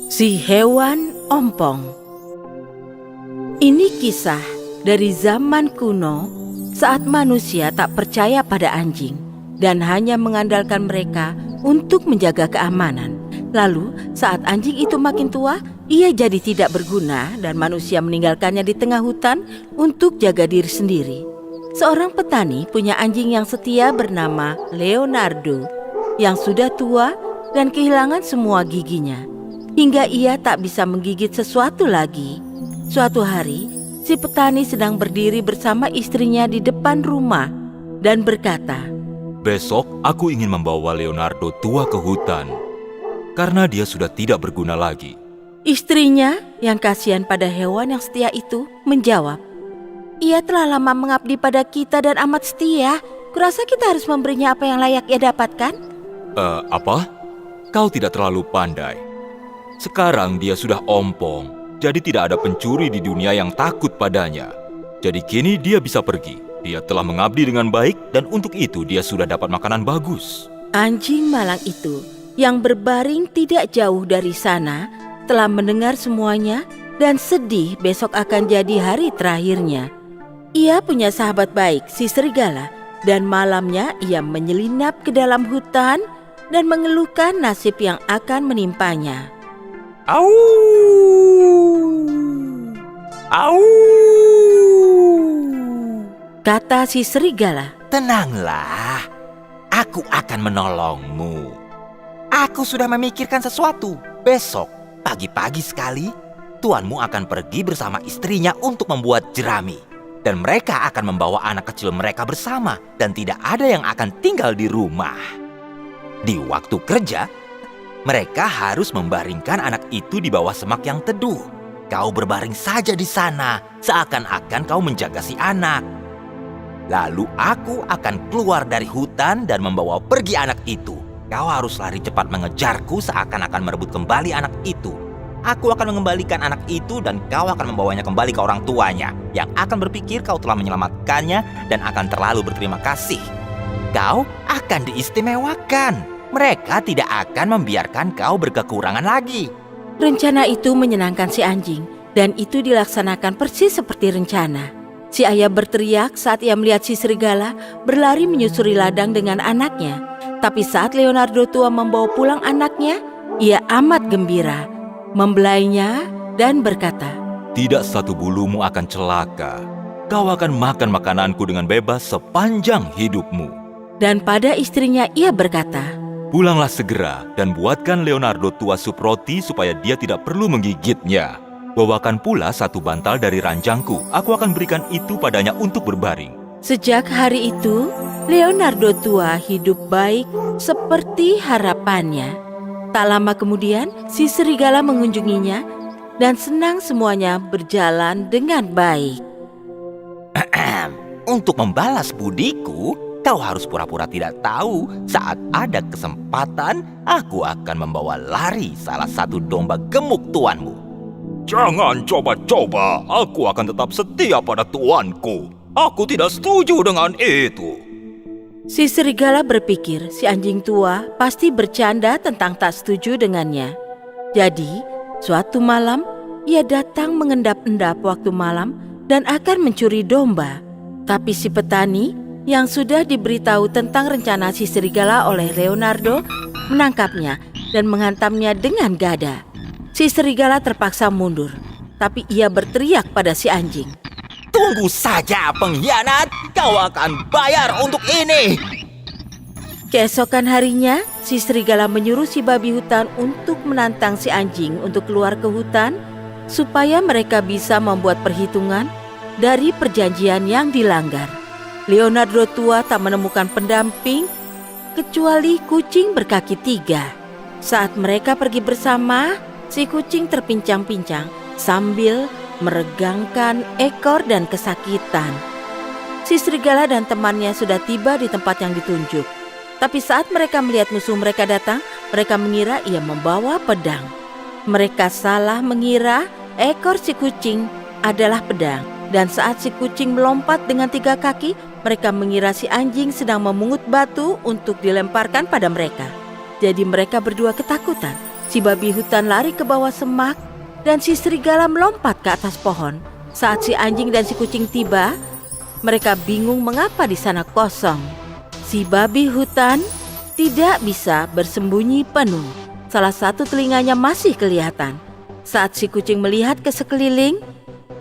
Si hewan ompong. Ini kisah dari zaman kuno saat manusia tak percaya pada anjing dan hanya mengandalkan mereka untuk menjaga keamanan. Lalu saat anjing itu makin tua, ia jadi tidak berguna dan manusia meninggalkannya di tengah hutan untuk jaga diri sendiri. Seorang petani punya anjing yang setia bernama Leonardo yang sudah tua dan kehilangan semua giginya. Hingga ia tak bisa menggigit sesuatu lagi. Suatu hari, si petani sedang berdiri bersama istrinya di depan rumah dan berkata, "Besok aku ingin membawa Leonardo tua ke hutan, karena dia sudah tidak berguna lagi." Istrinya yang kasihan pada hewan yang setia itu menjawab, "Ia telah lama mengabdi pada kita dan amat setia. Kurasa kita harus memberinya apa yang layak ia dapatkan." Apa? Kau tidak terlalu pandai. Sekarang dia sudah ompong, jadi tidak ada pencuri di dunia yang takut padanya. Jadi kini dia bisa pergi. Dia telah mengabdi dengan baik dan untuk itu dia sudah dapat makanan bagus. Anjing malang itu yang berbaring tidak jauh dari sana telah mendengar semuanya dan sedih besok akan jadi hari terakhirnya. Ia punya sahabat baik, si serigala, dan malamnya ia menyelinap ke dalam hutan dan mengeluhkan nasib yang akan menimpanya. Au! Au! Kata si serigala. Tenanglah, aku akan menolongmu. Aku sudah memikirkan sesuatu. Besok, pagi-pagi sekali, tuanmu akan pergi bersama istrinya untuk membuat jerami. Dan mereka akan membawa anak kecil mereka bersama dan tidak ada yang akan tinggal di rumah. Di waktu kerja, mereka harus membaringkan anak itu di bawah semak yang teduh. Kau berbaring saja di sana, seakan-akan kau menjaga si anak. Lalu aku akan keluar dari hutan dan membawa pergi anak itu. Kau harus lari cepat mengejarku seakan-akan merebut kembali anak itu. Aku akan mengembalikan anak itu dan kau akan membawanya kembali ke orang tuanya, yang akan berpikir kau telah menyelamatkannya dan akan terlalu berterima kasih. Kau akan diistimewakan. Mereka tidak akan membiarkan kau berkekurangan lagi. Rencana itu menyenangkan si anjing dan itu dilaksanakan persis seperti rencana. Si ayah berteriak saat ia melihat si serigala berlari menyusuri ladang dengan anaknya. Tapi saat Leonardo tua membawa pulang anaknya, ia amat gembira, membelainya dan berkata, Tidak satu bulumu akan celaka. Kau akan makan makananku dengan bebas sepanjang hidupmu. Dan pada istrinya ia berkata, Pulanglah segera dan buatkan Leonardo tua sup roti supaya dia tidak perlu menggigitnya. Bawakan pula satu bantal dari ranjangku. Aku akan berikan itu padanya untuk berbaring. Sejak hari itu, Leonardo tua hidup baik seperti harapannya. Tak lama kemudian, si serigala mengunjunginya dan senang semuanya berjalan dengan baik. Untuk membalas budiku, kau harus pura-pura tidak tahu. Saat ada kesempatan, aku akan membawa lari salah satu domba gemuk tuanmu. Jangan coba-coba, aku akan tetap setia pada tuanku. Aku tidak setuju dengan itu. Si serigala berpikir si anjing tua pasti bercanda tentang tak setuju dengannya. Jadi, suatu malam, ia datang mengendap-endap waktu malam dan akan mencuri domba. Tapi si petani yang sudah diberitahu tentang rencana si serigala oleh Leonardo menangkapnya dan menghantamnya dengan gada. Si serigala terpaksa mundur, tapi ia berteriak pada si anjing. Tunggu saja pengkhianat, kau akan bayar untuk ini. Keesokan harinya, si serigala menyuruh si babi hutan untuk menantang si anjing untuk keluar ke hutan supaya mereka bisa membuat perhitungan dari perjanjian yang dilanggar. Leonardo tua tak menemukan pendamping kecuali kucing berkaki 3. Saat mereka pergi bersama, si kucing terpincang-pincang sambil meregangkan ekor dan kesakitan. Si serigala dan temannya sudah tiba di tempat yang ditunjuk. Tapi saat mereka melihat musuh mereka datang, mereka mengira ia membawa pedang. Mereka salah mengira ekor si kucing adalah pedang. Dan saat si kucing melompat dengan 3 kaki, mereka mengira si anjing sedang memungut batu untuk dilemparkan pada mereka. Jadi mereka berdua ketakutan. Si babi hutan lari ke bawah semak dan si serigala melompat ke atas pohon. Saat si anjing dan si kucing tiba, mereka bingung mengapa di sana kosong. Si babi hutan tidak bisa bersembunyi penuh. Salah satu telinganya masih kelihatan. Saat si kucing melihat ke sekeliling,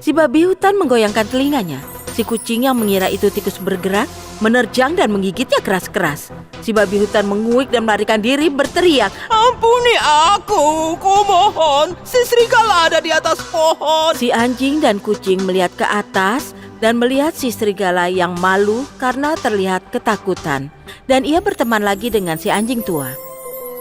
si babi hutan menggoyangkan telinganya. Si kucing yang mengira itu tikus bergerak menerjang dan menggigitnya keras-keras. Si babi hutan menguik dan melarikan diri berteriak, Ampuni aku, kumohon, si serigala ada di atas pohon. Si anjing dan kucing melihat ke atas dan melihat si serigala yang malu karena terlihat ketakutan. Dan ia berteman lagi dengan si anjing tua.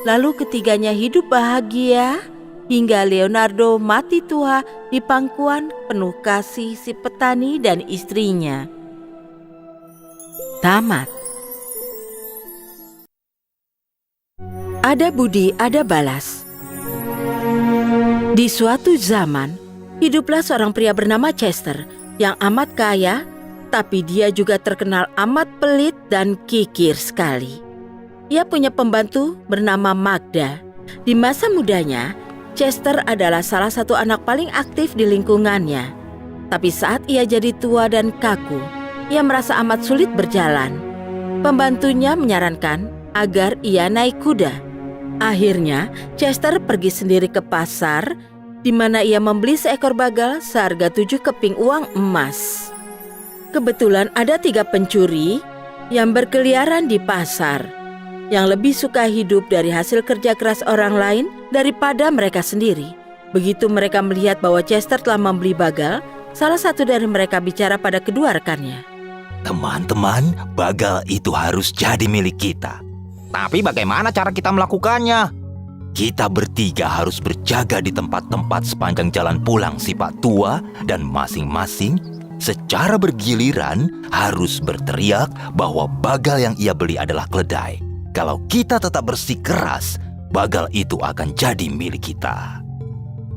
Lalu ketiganya hidup bahagia hingga Leonardo mati tua di pangkuan penuh kasih si petani dan istrinya. Tamat. Ada budi, ada balas. Di suatu zaman, hiduplah seorang pria bernama Chester yang amat kaya, tapi dia juga terkenal amat pelit dan kikir sekali. Ia punya pembantu bernama Magda. Di masa mudanya, Chester adalah salah satu anak paling aktif di lingkungannya. Tapi saat ia jadi tua dan kaku, ia merasa amat sulit berjalan. Pembantunya menyarankan agar ia naik kuda. Akhirnya, Chester pergi sendiri ke pasar, di mana ia membeli seekor bagal seharga 7 keping uang emas. Kebetulan ada 3 pencuri yang berkeliaran di pasar, yang lebih suka hidup dari hasil kerja keras orang lain daripada mereka sendiri. Begitu mereka melihat bahwa Chester telah membeli bagal, salah satu dari mereka bicara pada kedua rekannya. Teman-teman, bagal itu harus jadi milik kita. Tapi bagaimana cara kita melakukannya? Kita bertiga harus berjaga di tempat-tempat sepanjang jalan pulang si Pak Tua dan masing-masing secara bergiliran harus berteriak bahwa bagal yang ia beli adalah keledai. Kalau kita tetap bersikeras, bagal itu akan jadi milik kita.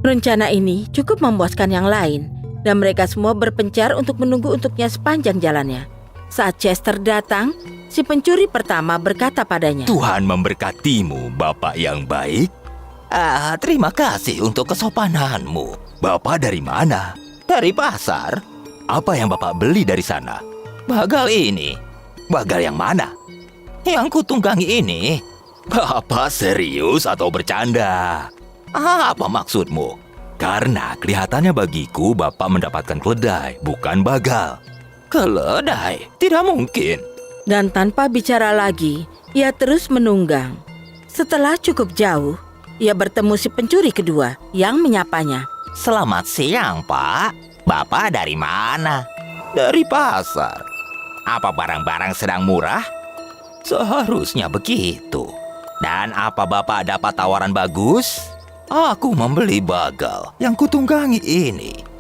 Rencana ini cukup memuaskan yang lain, dan mereka semua berpencar untuk menunggu untuknya sepanjang jalannya. Saat Chester datang, si pencuri pertama berkata padanya, Tuhan memberkatimu, Bapak yang baik. Terima kasih untuk kesopananmu. Bapak dari mana? Dari pasar. Apa yang Bapak beli dari sana? Bagal ini. Bagal yang mana? Yang kutunggangi ini. Bapak serius atau bercanda? Apa maksudmu? Karena kelihatannya bagiku Bapak mendapatkan keledai, bukan bagal. Keledai? Tidak mungkin. Dan tanpa bicara lagi, ia terus menunggang. Setelah cukup jauh, ia bertemu si pencuri kedua yang menyapanya. Selamat siang, Pak. Bapak dari mana? Dari pasar. Apa barang-barang sedang murah? Seharusnya begitu. Dan apa Bapak dapat tawaran bagus? Aku membeli bagal yang kutunggangi ini.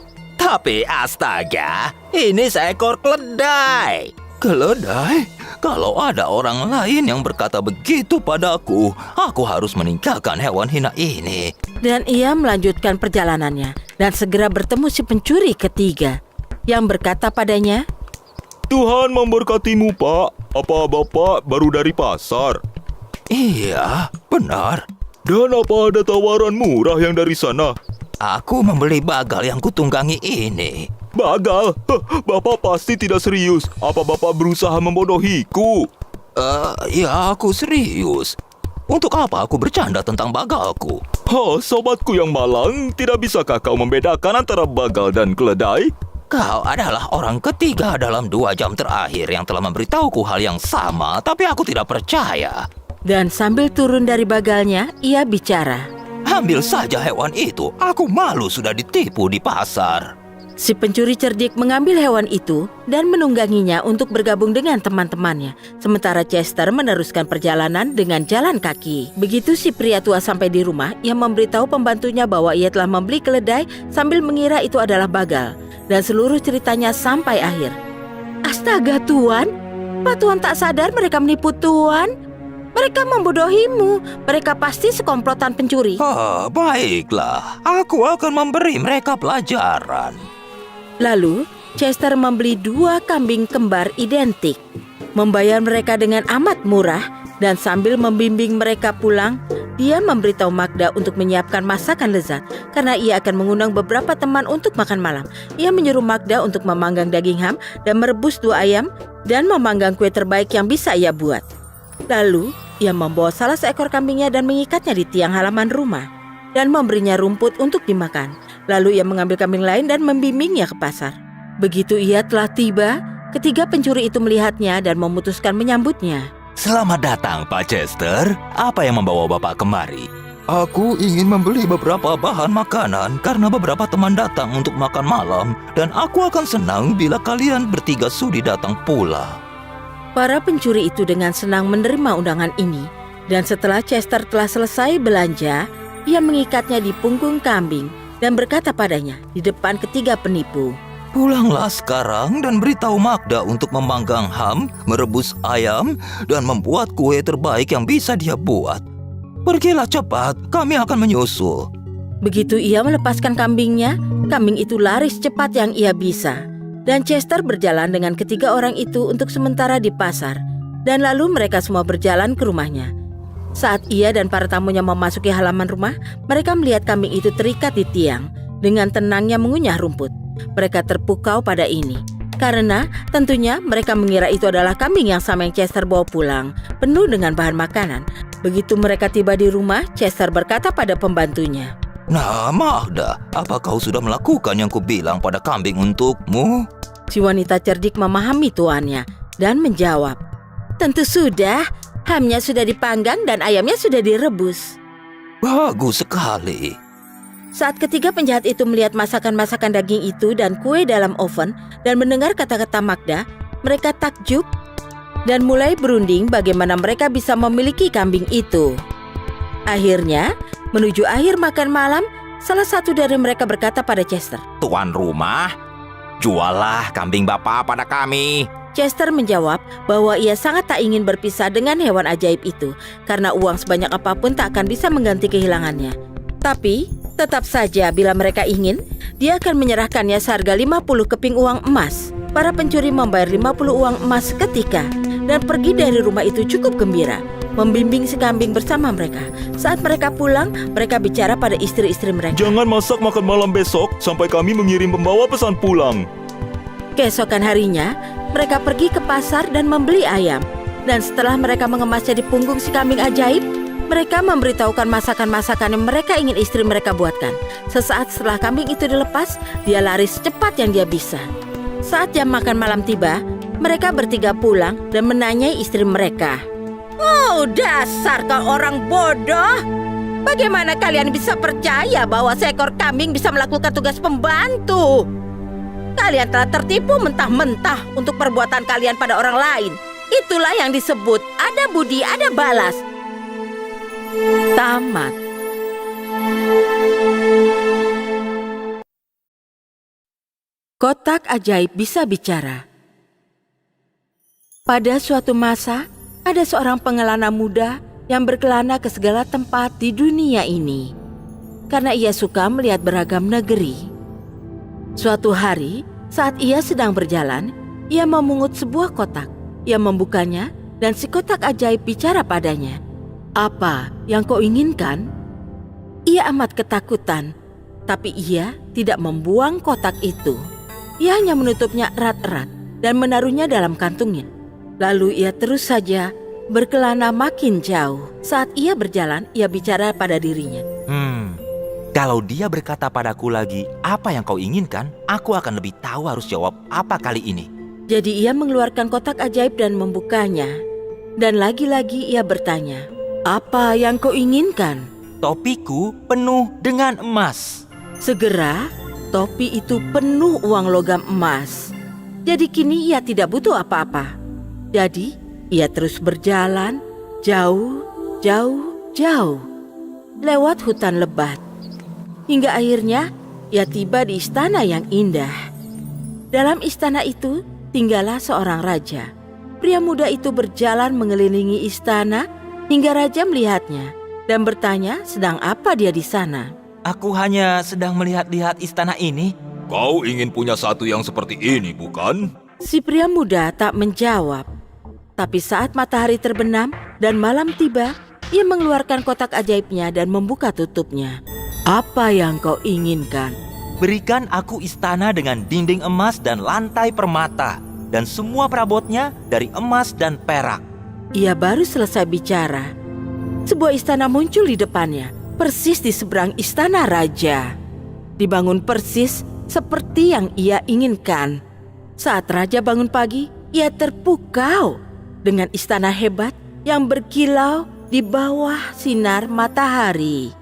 Tapi astaga, ini seekor keledai. Keledai? Kalau ada orang lain yang berkata begitu padaku, aku harus meninggalkan hewan hina ini. Dan ia melanjutkan perjalanannya dan segera bertemu si pencuri ketiga yang berkata padanya, Tuhan memberkatimu, Pak. Apa Bapak baru dari pasar? Iya, benar. Dan apa ada tawaran murah yang dari sana? Aku membeli bagal yang kutunggangi ini. Bagal? Bapak pasti tidak serius. Apa Bapak berusaha membodohiku? Ya aku serius. Untuk apa aku bercanda tentang bagalku? Sobatku yang malang, tidak bisakah kau membedakan antara bagal dan keledai? Kau adalah orang ketiga dalam 2 jam terakhir yang telah memberitahuku hal yang sama, tapi aku tidak percaya. Dan sambil turun dari bagalnya, ia bicara, Ambil saja hewan itu, aku malu sudah ditipu di pasar. Si pencuri cerdik mengambil hewan itu dan menungganginya untuk bergabung dengan teman-temannya. Sementara Chester meneruskan perjalanan dengan jalan kaki. Begitu si pria tua sampai di rumah, ia memberitahu pembantunya bahwa ia telah membeli keledai sambil mengira itu adalah bagal. Dan seluruh ceritanya sampai akhir. Astaga Tuan, Pak Tuan tak sadar mereka menipu Tuan. Mereka membodohimu. Mereka pasti sekomplotan pencuri. Baiklah, aku akan memberi mereka pelajaran. Lalu, Chester membeli 2 kambing kembar identik, membayar mereka dengan amat murah, dan sambil membimbing mereka pulang, Dia memberitahu Magda untuk menyiapkan masakan lezat karena ia akan mengundang beberapa teman untuk makan malam. Ia menyuruh Magda untuk memanggang daging ham dan merebus 2 ayam dan memanggang kue terbaik yang bisa ia buat. Lalu, ia membawa salah seekor kambingnya dan mengikatnya di tiang halaman rumah dan memberinya rumput untuk dimakan. Lalu ia mengambil kambing lain dan membimbingnya ke pasar. Begitu ia telah tiba, ketiga pencuri itu melihatnya dan memutuskan menyambutnya. Selamat datang, Pak Chester. Apa yang membawa Bapak kemari? Aku ingin membeli beberapa bahan makanan karena beberapa teman datang untuk makan malam dan aku akan senang bila kalian bertiga sudi datang pula. Para pencuri itu dengan senang menerima undangan ini dan setelah Chester telah selesai belanja, ia mengikatnya di punggung kambing dan berkata padanya di depan ketiga penipu. Pulanglah sekarang dan beritahu Magda untuk memanggang ham, merebus ayam, dan membuat kue terbaik yang bisa dia buat. Pergilah cepat, kami akan menyusul. Begitu ia melepaskan kambingnya, kambing itu lari secepat yang ia bisa. Dan Chester berjalan dengan ketiga orang itu untuk sementara di pasar. Dan lalu mereka semua berjalan ke rumahnya. Saat ia dan para tamunya memasuki halaman rumah, mereka melihat kambing itu terikat di tiang, dengan tenangnya mengunyah rumput. Mereka terpukau pada ini, karena tentunya mereka mengira itu adalah kambing yang sama yang Chester bawa pulang, penuh dengan bahan makanan. Begitu mereka tiba di rumah, Chester berkata pada pembantunya, Nah, Magda, apa kau sudah melakukan yang kubilang pada kambing untukmu? Si wanita cerdik memahami tuannya dan menjawab, Tentu sudah, hamnya sudah dipanggang dan ayamnya sudah direbus. Bagus sekali. Saat ketiga penjahat itu melihat masakan-masakan daging itu dan kue dalam oven dan mendengar kata-kata Magda, mereka takjub dan mulai berunding bagaimana mereka bisa memiliki kambing itu. Akhirnya, menuju akhir makan malam, salah satu dari mereka berkata pada Chester, Tuan rumah, juallah kambing Bapak pada kami. Chester menjawab bahwa ia sangat tak ingin berpisah dengan hewan ajaib itu karena uang sebanyak apapun tak akan bisa mengganti kehilangannya. Tapi, tetap saja bila mereka ingin, dia akan menyerahkannya seharga 50 keping uang emas. Para pencuri membayar 50 uang emas seketika dan pergi dari rumah itu cukup gembira, membimbing si kambing bersama mereka. Saat mereka pulang, mereka bicara pada istri-istri mereka. Jangan masak makan malam besok sampai kami mengirim pembawa pesan pulang. Keesokan harinya, mereka pergi ke pasar dan membeli ayam. Dan setelah mereka mengemasnya di punggung si kambing ajaib, mereka memberitahukan masakan-masakan yang mereka ingin istri mereka buatkan. Sesaat setelah kambing itu dilepas, dia lari secepat yang dia bisa. Saat jam makan malam tiba, mereka bertiga pulang dan menanyai istri mereka. Oh, dasar kau orang bodoh! Bagaimana kalian bisa percaya bahwa seekor kambing bisa melakukan tugas pembantu? Kalian telah tertipu mentah-mentah untuk perbuatan kalian pada orang lain. Itulah yang disebut ada budi, ada balas. Tamat. Kotak ajaib bisa bicara. Pada suatu masa, ada seorang pengelana muda yang berkelana ke segala tempat di dunia ini karena ia suka melihat beragam negeri. Suatu hari, saat ia sedang berjalan, ia memungut sebuah kotak. Ia membukanya dan si kotak ajaib bicara padanya. Apa yang kau inginkan? Ia amat ketakutan, tapi ia tidak membuang kotak itu. Ia hanya menutupnya erat-erat dan menaruhnya dalam kantungnya. Lalu ia terus saja berkelana makin jauh. Saat ia berjalan, ia bicara pada dirinya. Kalau dia berkata padaku lagi, apa yang kau inginkan? Aku akan lebih tahu harus jawab apa kali ini. Jadi ia mengeluarkan kotak ajaib dan membukanya. Dan lagi-lagi ia bertanya, apa yang kau inginkan? Topiku penuh dengan emas. Segera, topi itu penuh uang logam emas. Jadi kini ia tidak butuh apa-apa. Jadi, ia terus berjalan jauh, lewat hutan lebat. Hingga akhirnya, ia tiba di istana yang indah. Dalam istana itu, tinggallah seorang raja. Pria muda itu berjalan mengelilingi istana hingga raja melihatnya dan bertanya sedang apa dia di sana. Aku hanya sedang melihat-lihat istana ini. Kau ingin punya satu yang seperti ini, bukan? Si pria muda tak menjawab. Tapi saat matahari terbenam dan malam tiba, Ia mengeluarkan kotak ajaibnya dan membuka tutupnya. Apa yang kau inginkan? Berikan aku istana dengan dinding emas dan lantai permata, dan semua perabotnya dari emas dan perak. Ia baru selesai bicara. Sebuah istana muncul di depannya, persis di seberang istana raja. Dibangun persis seperti yang ia inginkan. Saat raja bangun pagi, ia terpukau dengan istana hebat yang berkilau di bawah sinar matahari.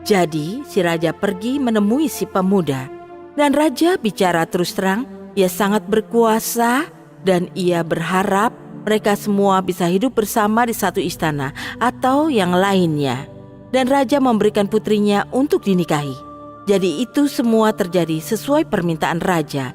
Jadi si raja pergi menemui si pemuda, dan raja bicara terus terang. Ia sangat berkuasa dan ia berharap mereka semua bisa hidup bersama di satu istana atau yang lainnya. Dan raja memberikan putrinya untuk dinikahi. Jadi itu semua terjadi sesuai permintaan raja.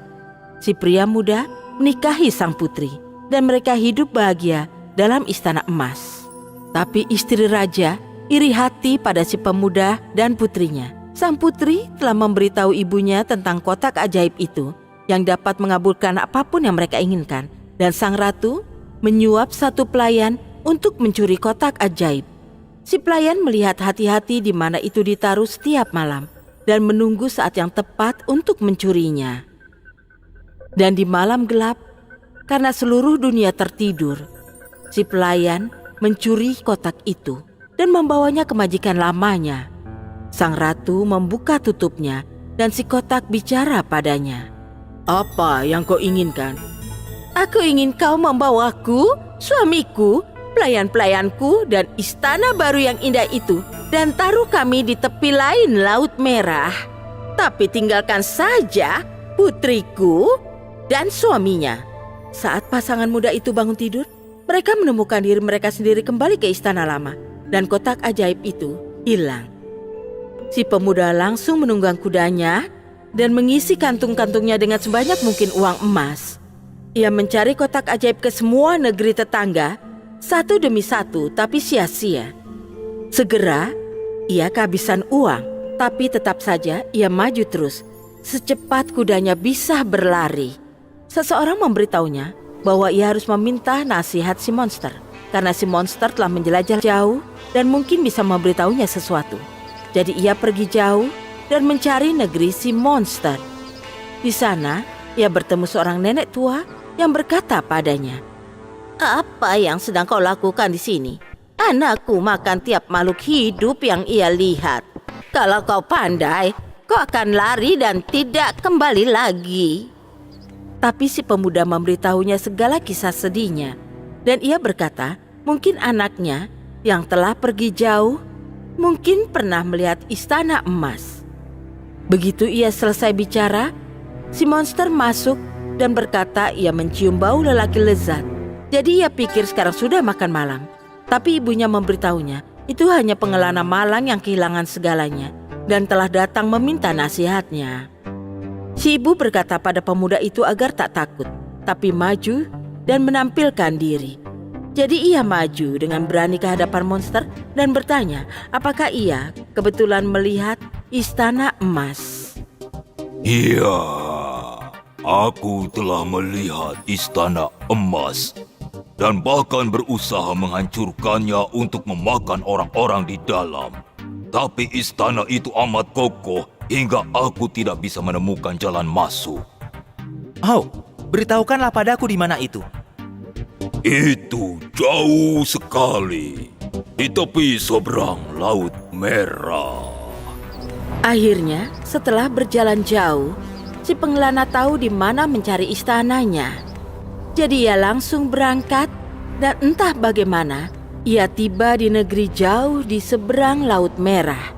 Si pria muda menikahi sang putri dan mereka hidup bahagia dalam istana emas. Tapi istri raja iri hati pada si pemuda dan putrinya. Sang putri telah memberitahu ibunya tentang kotak ajaib itu yang dapat mengabulkan apapun yang mereka inginkan. Dan sang ratu menyuap satu pelayan untuk mencuri kotak ajaib. Si pelayan melihat hati-hati di mana itu ditaruh setiap malam dan menunggu saat yang tepat untuk mencurinya. Dan di malam gelap, karena seluruh dunia tertidur, si pelayan mencuri kotak itu dan membawanya ke majikan lamanya. Sang ratu membuka tutupnya dan si kotak bicara padanya. Apa yang kau inginkan? Aku ingin kau membawaku, suamiku, pelayan-pelayanku dan istana baru yang indah itu dan taruh kami di tepi lain Laut Merah. Tapi tinggalkan saja putriku dan suaminya. Saat pasangan muda itu bangun tidur, mereka menemukan diri mereka sendiri kembali ke istana lama dan kotak ajaib itu hilang. Si pemuda langsung menunggang kudanya dan mengisi kantung-kantungnya dengan sebanyak mungkin uang emas. Ia mencari kotak ajaib ke semua negeri tetangga, satu demi satu, tapi sia-sia. Segera, ia kehabisan uang, tapi tetap saja ia maju terus, secepat kudanya bisa berlari. Seseorang memberitahunya bahwa ia harus meminta nasihat si monster, karena si monster telah menjelajah jauh dan mungkin bisa memberitahunya sesuatu. Jadi ia pergi jauh dan mencari negeri si monster. Di sana, ia bertemu seorang nenek tua yang berkata padanya, "Apa yang sedang kau lakukan di sini? Anakku makan tiap makhluk hidup yang ia lihat. Kalau kau pandai, kau akan lari dan tidak kembali lagi." Tapi si pemuda memberitahunya segala kisah sedihnya. Dan ia berkata, mungkin anaknya yang telah pergi jauh, mungkin pernah melihat istana emas. Begitu ia selesai bicara, si monster masuk dan berkata ia mencium bau lelaki lezat. Jadi ia pikir sekarang sudah makan malam. Tapi ibunya memberitahunya, itu hanya pengelana malang yang kehilangan segalanya dan telah datang meminta nasihatnya. Si ibu berkata pada pemuda itu agar tak takut, tapi maju dan menampilkan diri. Jadi ia maju dengan berani ke hadapan monster dan bertanya apakah ia kebetulan melihat istana emas. Iya, aku telah melihat istana emas dan bahkan berusaha menghancurkannya untuk memakan orang-orang di dalam. Tapi istana itu amat kokoh hingga aku tidak bisa menemukan jalan masuk. Oh, beritahukanlah padaku di mana itu. Itu jauh sekali, di tepi seberang Laut Merah. Akhirnya, setelah berjalan jauh, si pengelana tahu di mana mencari istananya. Jadi ia langsung berangkat dan entah bagaimana, ia tiba di negeri jauh di seberang Laut Merah.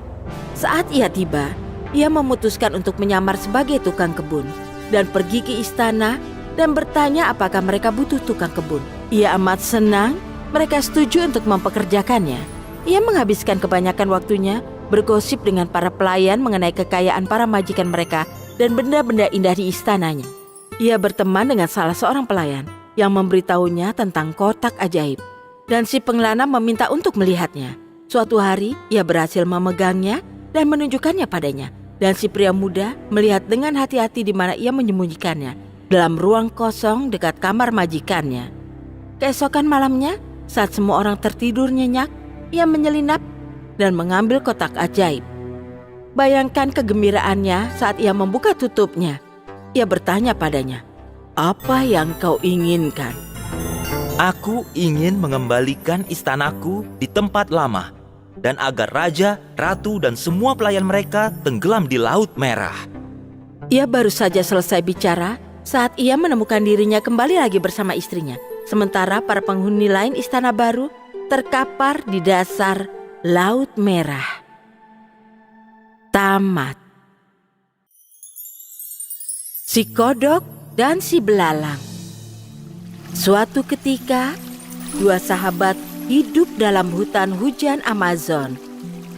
Saat ia tiba, ia memutuskan untuk menyamar sebagai tukang kebun dan pergi ke istana dan bertanya apakah mereka butuh tukang kebun. Ia amat senang mereka setuju untuk mempekerjakannya. Ia menghabiskan kebanyakan waktunya bergosip dengan para pelayan mengenai kekayaan para majikan mereka dan benda-benda indah di istananya. Ia berteman dengan salah seorang pelayan yang memberitahunya tentang kotak ajaib. Dan si pengelana meminta untuk melihatnya. Suatu hari, ia berhasil memegangnya dan menunjukkannya padanya. Dan si pria muda melihat dengan hati-hati di mana ia menyembunyikannya, dalam ruang kosong dekat kamar majikannya. Keesokan malamnya, saat semua orang tertidur nyenyak, ia menyelinap dan mengambil kotak ajaib. Bayangkan kegembiraannya saat ia membuka tutupnya. Ia bertanya padanya, "Apa yang kau inginkan?" Aku ingin mengembalikan istanaku di tempat lama, dan agar raja, ratu, dan semua pelayan mereka tenggelam di Laut Merah. Ia baru saja selesai bicara saat ia menemukan dirinya kembali lagi bersama istrinya. Sementara para penghuni lain istana baru terkapar di dasar Laut Merah. Tamat. Si Kodok dan si Belalang. Suatu ketika, dua sahabat hidup dalam hutan hujan Amazon.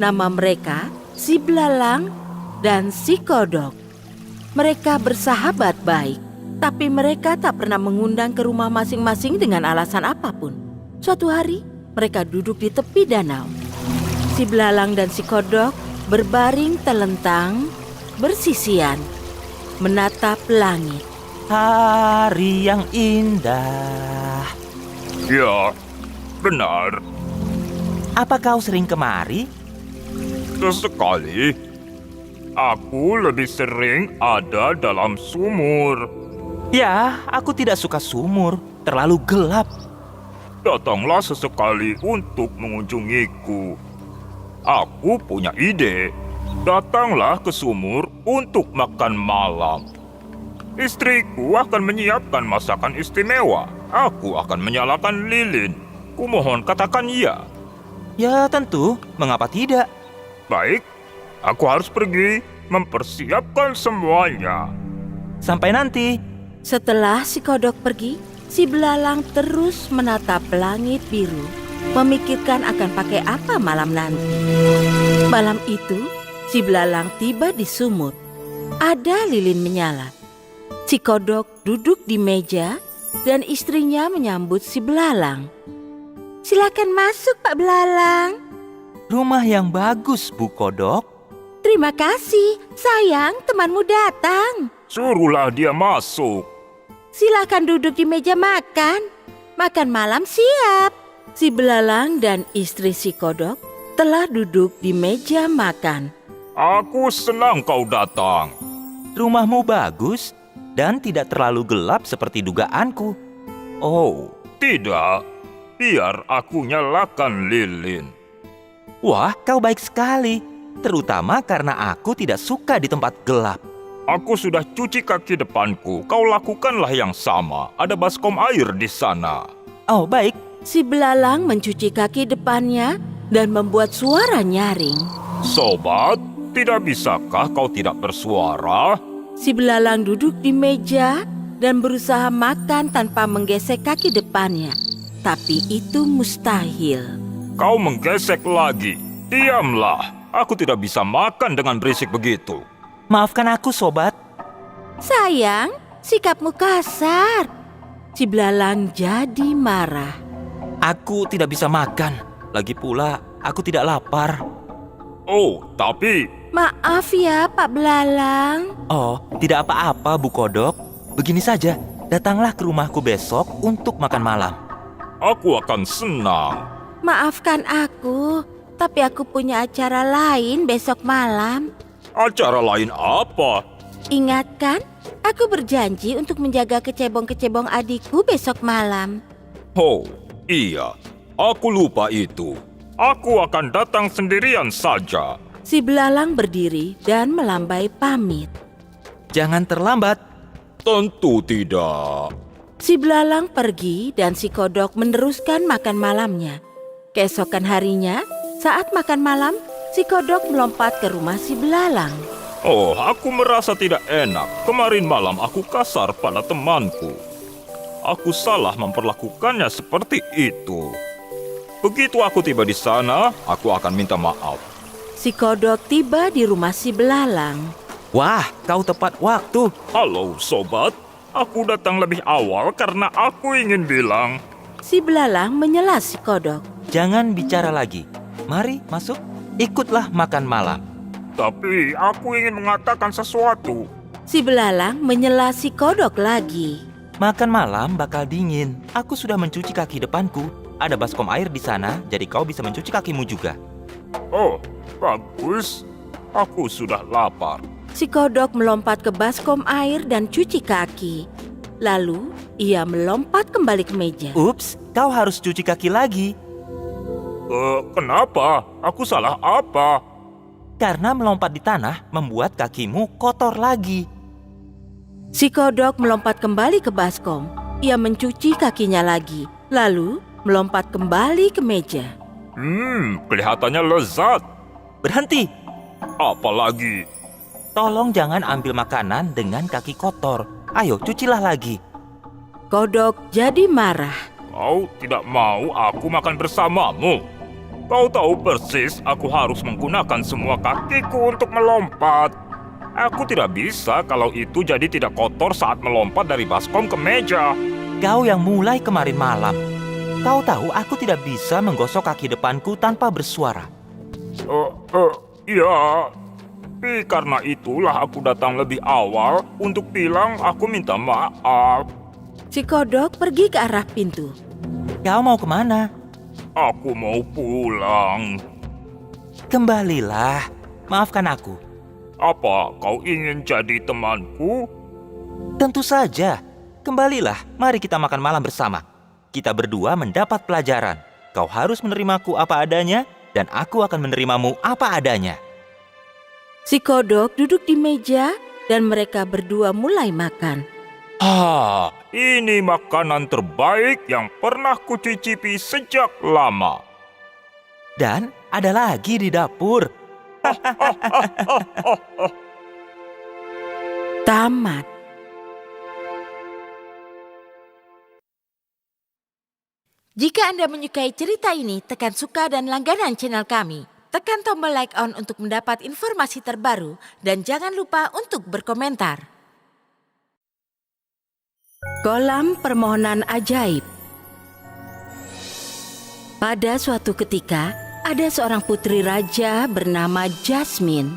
Nama mereka si Belalang dan si Kodok. Mereka bersahabat baik, tapi mereka tak pernah mengundang ke rumah masing-masing dengan alasan apapun. Suatu hari, mereka duduk di tepi danau. Si Belalang dan si Kodok berbaring telentang, bersisian, menatap langit. Hari yang indah. Ya, benar. Apa kau sering kemari? Sesekali, aku lebih sering ada dalam sumur. Ya, aku tidak suka sumur, terlalu gelap. Datanglah sesekali untuk mengunjungiku. Aku punya ide. Datanglah ke sumur untuk makan malam. Istriku akan menyiapkan masakan istimewa. Aku akan menyalakan lilin. Kumohon katakan ya. Ya tentu, mengapa tidak? Baik, aku harus pergi mempersiapkan semuanya. Sampai nanti. Setelah si Kodok pergi, si Belalang terus menatap langit biru, memikirkan akan pakai apa malam nanti. Malam itu, si Belalang tiba di sumur. Ada lilin menyala. Si Kodok duduk di meja dan istrinya menyambut si Belalang. "Silakan masuk, Pak Belalang." Rumah yang bagus, Bu Kodok. "Terima kasih, sayang, temanmu datang." Suruhlah dia masuk. "Silakan duduk di meja makan. Makan malam siap." Si Belalang dan istri si Kodok telah duduk di meja makan. Aku senang kau datang. Rumahmu bagus dan tidak terlalu gelap seperti dugaanku. Oh, tidak. Biar aku nyalakan lilin. Wah, kau baik sekali. Terutama karena aku tidak suka di tempat gelap. Aku sudah cuci kaki depanku. Kau lakukanlah yang sama. Ada baskom air di sana. Oh, baik. Si Belalang mencuci kaki depannya dan membuat suara nyaring. Sobat, tidak bisakah kau tidak bersuara? Si Belalang duduk di meja dan berusaha makan tanpa menggesek kaki depannya. Tapi itu mustahil. Kau menggesek lagi. Diamlah. Aku tidak bisa makan dengan berisik begitu. Maafkan aku, sobat. "Sayang, sikapmu kasar." Si Belalang jadi marah. Aku tidak bisa makan. Lagi pula, aku tidak lapar. Oh, tapi "Maaf ya, Pak Belalang." Oh, tidak apa-apa, Bu Kodok. Begini saja, datanglah ke rumahku besok untuk makan malam. aku akan senang. "Maafkan aku, tapi aku punya acara lain besok malam." Acara lain apa? "Ingat kan, aku berjanji untuk menjaga kecebong-kecebong adikku besok malam." Oh, iya. Aku lupa itu. Aku akan datang sendirian saja. Si Belalang berdiri dan melambai pamit. Jangan terlambat. Tentu tidak. Si Belalang pergi dan si Kodok meneruskan makan malamnya. Keesokan harinya, saat makan malam, si Kodok melompat ke rumah si Belalang. Oh, aku merasa tidak enak. Kemarin malam aku kasar pada temanku. Aku salah memperlakukannya seperti itu. Begitu aku tiba di sana, aku akan minta maaf. Si Kodok tiba di rumah si Belalang. Wah, kau tepat waktu. Halo, sobat. Aku datang lebih awal karena aku ingin bilang. Si Belalang menyela si Kodok. Jangan bicara lagi. Mari masuk, ikutlah makan malam. Tapi aku ingin mengatakan sesuatu. Si Belalang menyela si Kodok lagi. Makan malam bakal dingin. Aku sudah mencuci kaki depanku. ada baskom air di sana, jadi kau bisa mencuci kakimu juga. Oh, bagus. Aku sudah lapar. Si kodok melompat ke baskom air dan cuci kaki. Lalu, ia melompat kembali ke meja. Ups, kau harus cuci kaki lagi. Kenapa? Aku salah apa? Karena melompat di tanah membuat kakimu kotor lagi. Si kodok melompat kembali ke baskom. Ia mencuci kakinya lagi. Lalu, melompat kembali ke meja. Kelihatannya lezat. Berhenti, Apalagi? tolong jangan ambil makanan dengan kaki kotor. Ayo, cucilah lagi. Kodok jadi marah. Kau tidak mau aku makan bersamamu. Kau tahu persis aku harus menggunakan semua kakiku untuk melompat. Aku tidak bisa kalau itu jadi tidak kotor saat melompat dari baskom ke meja. Kau yang mulai kemarin malam. Kau tahu aku tidak bisa menggosok kaki depanku tanpa bersuara. Ya. Tapi karena itulah aku datang lebih awal untuk bilang aku minta maaf. Si kodok pergi ke arah pintu. Kau mau kemana? Aku mau pulang. Kembalilah, maafkan aku. Apa kau ingin jadi temanku? Tentu saja. Kembalilah, mari kita makan malam bersama. Kita berdua mendapat pelajaran. Kau harus menerimaku apa adanya, dan aku akan menerimamu apa adanya. Si kodok duduk di meja dan mereka berdua mulai makan. Ini makanan terbaik yang pernah kucicipi sejak lama. Dan ada lagi di dapur. Tamat. Jika Anda menyukai cerita ini, tekan suka dan langganan channel kami. Tekan tombol like on untuk mendapat informasi terbaru dan jangan lupa untuk berkomentar. Kolam permohonan ajaib. Pada suatu ketika, ada seorang putri raja bernama Jasmine.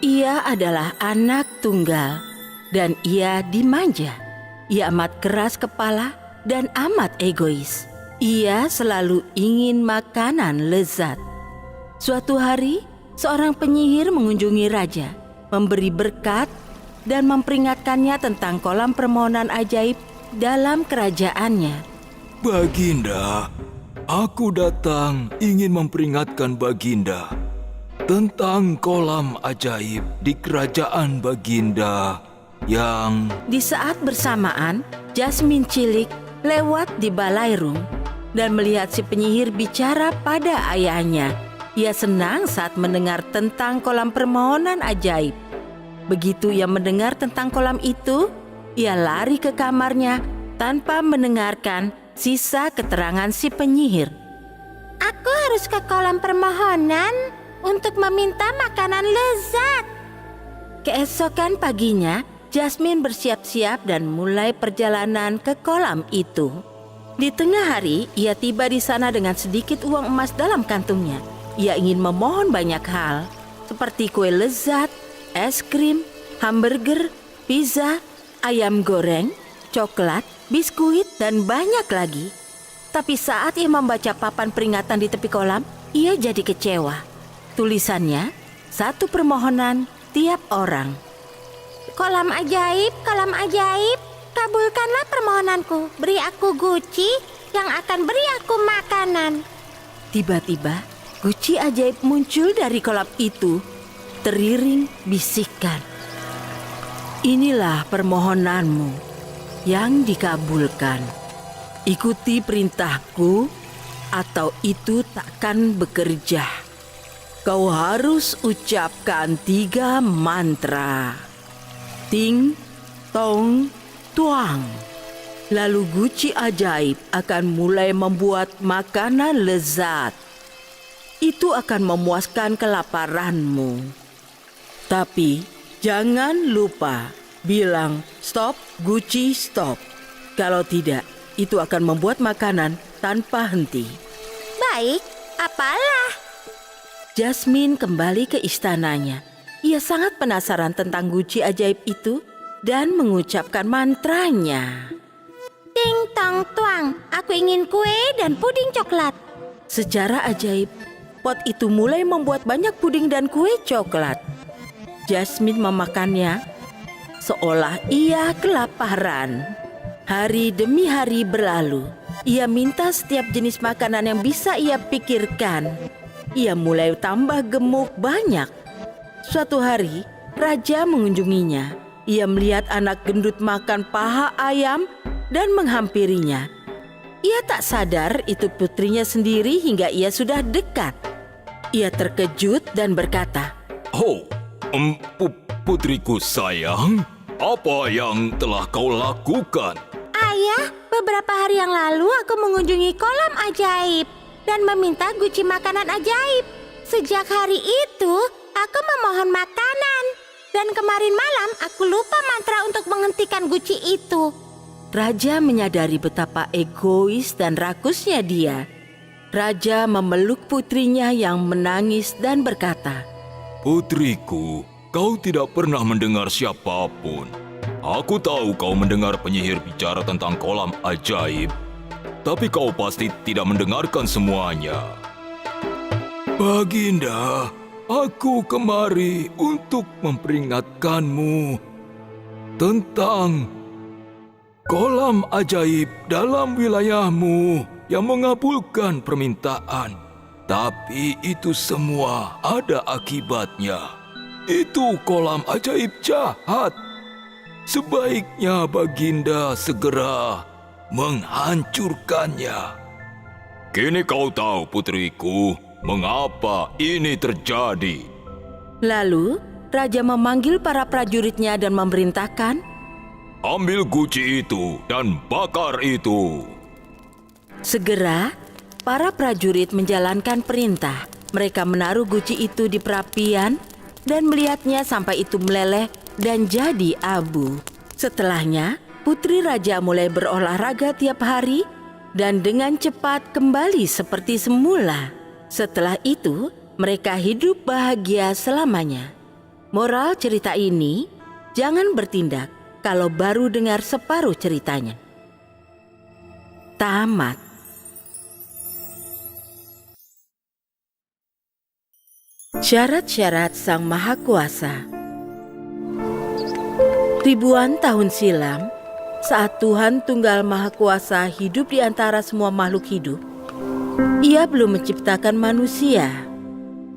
Ia adalah anak tunggal dan ia dimanja. Ia amat keras kepala dan amat egois. Ia selalu ingin makanan lezat. Suatu hari, seorang penyihir mengunjungi raja, memberi berkat dan memperingatkannya tentang kolam permohonan ajaib dalam kerajaannya. Baginda, aku datang ingin memperingatkan Baginda tentang kolam ajaib di kerajaan Baginda yang... Di saat bersamaan, Jasmine cilik lewat di balairung dan melihat si penyihir bicara pada ayahnya. Ia senang saat mendengar tentang kolam permohonan ajaib. Begitu ia mendengar tentang kolam itu, ia lari ke kamarnya tanpa mendengarkan sisa keterangan si penyihir. Aku harus ke kolam permohonan untuk meminta makanan lezat. Keesokan paginya, Jasmine bersiap-siap dan mulai perjalanan ke kolam itu. Di tengah hari, ia tiba di sana dengan sedikit uang emas dalam kantungnya. Ia ingin memohon banyak hal, seperti kue lezat, es krim, hamburger, pizza, ayam goreng, coklat, biskuit, dan banyak lagi. Tapi saat ia membaca papan peringatan di tepi kolam, ia jadi kecewa. Tulisannya, satu permohonan tiap orang. Kolam ajaib, kabulkanlah permohonanku. Beri aku guci yang akan beri aku makanan. Tiba-tiba, guci ajaib muncul dari kolam itu, teriring bisikan. Inilah permohonanmu yang dikabulkan. Ikuti perintahku atau itu takkan bekerja. Kau harus ucapkan 3 mantra. Ting, tong, tuang. Lalu guci ajaib akan mulai membuat makanan lezat. Itu akan memuaskan kelaparanmu. Tapi jangan lupa bilang stop, guci stop. Kalau tidak, itu akan membuat makanan tanpa henti. Baik, apalah? Jasmine kembali ke istananya. Ia sangat penasaran tentang guci ajaib itu dan mengucapkan mantranya. Ting tong Tuang, aku ingin kue dan puding coklat. Secara ajaib, pot itu mulai membuat banyak puding dan kue coklat. Jasmine memakannya seolah ia kelaparan. Hari demi hari berlalu. Ia minta setiap jenis makanan yang bisa ia pikirkan. Ia mulai tambah gemuk banyak. Suatu hari, raja mengunjunginya. Ia melihat anak gendut makan paha ayam dan menghampirinya. Ia tak sadar itu putrinya sendiri hingga ia sudah dekat. Ia terkejut dan berkata, Oh, putriku sayang, apa yang telah kau lakukan? Ayah, beberapa hari yang lalu aku mengunjungi kolam ajaib dan meminta guci makanan ajaib. Sejak hari itu, aku memohon makanan. Dan kemarin malam aku lupa mantra untuk menghentikan guci itu. Raja menyadari betapa egois dan rakusnya dia. Raja memeluk putrinya yang menangis dan berkata, Putriku, kau tidak pernah mendengar siapapun. Aku tahu kau mendengar penyihir bicara tentang kolam ajaib, tapi kau pasti tidak mendengarkan semuanya. Baginda, aku kemari untuk memperingatkanmu tentang kolam ajaib dalam wilayahmu yang mengabulkan permintaan. Tapi itu semua ada akibatnya. Itu kolam ajaib jahat. Sebaiknya Baginda segera menghancurkannya. Kini kau tahu, putriku, mengapa ini terjadi. Lalu raja memanggil para prajuritnya dan memerintahkan, Ambil guci itu dan bakar itu. segera para prajurit menjalankan perintah. Mereka menaruh guci itu di perapian dan melihatnya sampai itu meleleh dan jadi abu. Setelahnya, putri raja mulai berolahraga tiap hari dan dengan cepat kembali seperti semula. Setelah itu, mereka hidup bahagia selamanya. Moral cerita ini, jangan bertindak kalau baru dengar separuh ceritanya. Tamat. Syarat-syarat Sang Maha Kuasa. Ribuan tahun silam, saat Tuhan Tunggal Maha Kuasa hidup di antara semua makhluk hidup, Ia belum menciptakan manusia.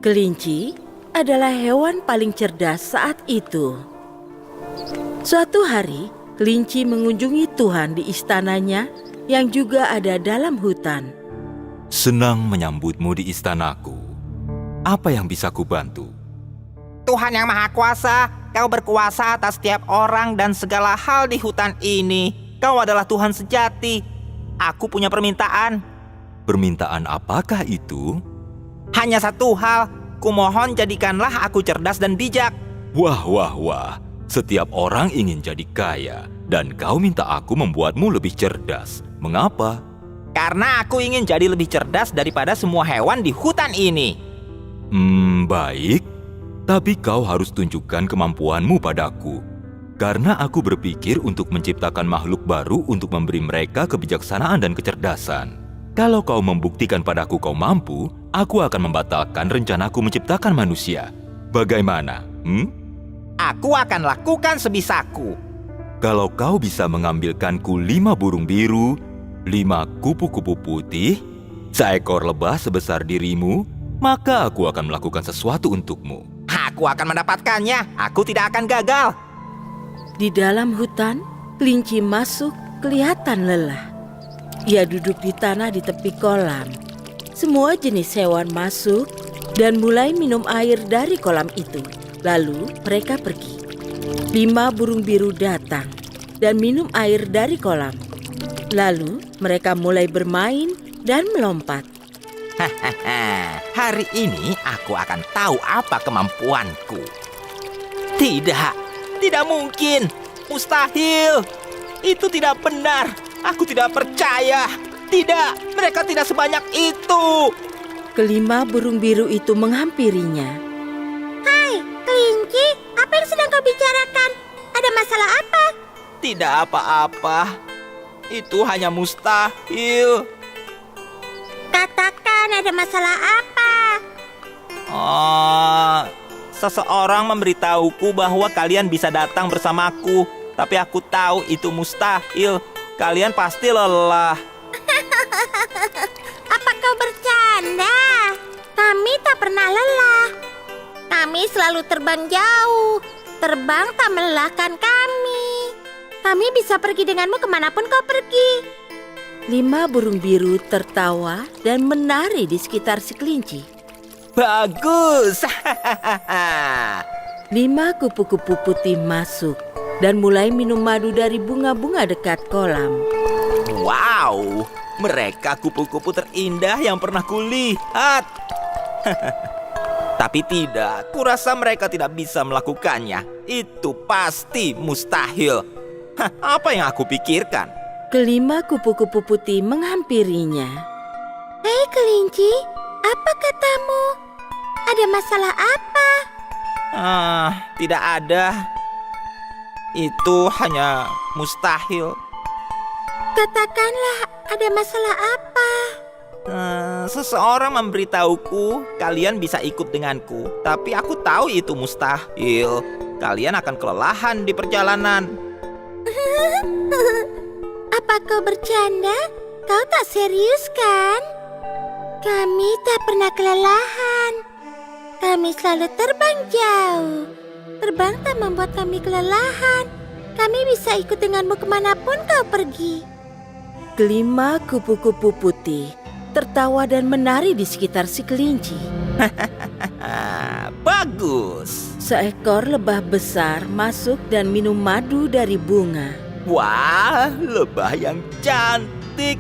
Kelinci adalah hewan paling cerdas saat itu. Suatu hari, kelinci mengunjungi Tuhan di istananya yang juga ada dalam hutan. Senang menyambutmu di istanaku. Apa yang bisa kubantu? Tuhan yang Maha Kuasa, kau berkuasa atas setiap orang dan segala hal di hutan ini. Kau adalah Tuhan sejati. Aku punya permintaan. Permintaan apakah itu? Hanya satu hal, kumohon jadikanlah aku cerdas dan bijak. Wah, wah, wah. Setiap orang ingin jadi kaya, dan kau minta aku membuatmu lebih cerdas. Mengapa? Karena aku ingin jadi lebih cerdas daripada semua hewan di hutan ini. Baik. Tapi kau harus tunjukkan kemampuanmu padaku. Karena aku berpikir untuk menciptakan makhluk baru untuk memberi mereka kebijaksanaan dan kecerdasan. Kalau kau membuktikan padaku kau mampu, aku akan membatalkan rencanaku menciptakan manusia. Bagaimana? Aku akan lakukan sebisaku. Kalau kau bisa mengambilkanku 5 burung biru, 5 kupu-kupu putih, seekor lebah sebesar dirimu, maka aku akan melakukan sesuatu untukmu. Aku akan mendapatkannya. Aku tidak akan gagal. Di dalam hutan, kelinci masuk kelihatan lelah. Ia duduk di tanah di tepi kolam. Semua jenis hewan masuk dan mulai minum air dari kolam itu. Lalu mereka pergi. 5 burung biru datang dan minum air dari kolam. Lalu mereka mulai bermain dan melompat. Hari ini aku akan tahu apa kemampuanku. Tidak mungkin. Mustahil. Itu tidak benar. Aku tidak percaya. Tidak, mereka tidak sebanyak itu. Kelima burung biru itu menghampirinya. Hai, kelinci, apa yang sedang kau bicarakan? Ada masalah apa? Tidak apa-apa. Itu hanya mustahil. Katakan, ada masalah apa? Oh, seseorang memberitahuku bahwa kalian bisa datang bersamaku. Tapi aku tahu itu mustahil. Kalian pasti lelah. Apa kau bercanda? Kami tak pernah lelah. Kami selalu terbang jauh. Terbang tak melelahkan kami. Kami bisa pergi denganmu kemanapun kau pergi. 5 burung biru tertawa dan menari di sekitar si kelinci. Bagus. 5 kupu-kupu putih masuk dan mulai minum madu dari bunga-bunga dekat kolam. Wow, mereka kupu-kupu terindah yang pernah kulihat. Tapi tidak, kurasa mereka tidak bisa melakukannya. Itu pasti mustahil. Apa yang aku pikirkan? Kelima kupu-kupu putih menghampirinya. Hei kelinci, apa katamu? Ada masalah apa? Tidak ada. Itu hanya mustahil. Katakanlah, ada masalah apa? Seseorang memberitahuku kalian bisa ikut denganku. Tapi aku tahu itu mustahil. Kalian akan kelelahan di perjalanan. Apa kau bercanda? Kau tak serius kan? Kami tak pernah kelelahan. Kami selalu terbang jauh. Terbang tak membuat kami kelelahan. Kami bisa ikut denganmu kemanapun kau pergi. Kelima kupu-kupu putih tertawa dan menari di sekitar si kelinci. Bagus. Seekor lebah besar masuk dan minum madu dari bunga. Wah, lebah yang cantik.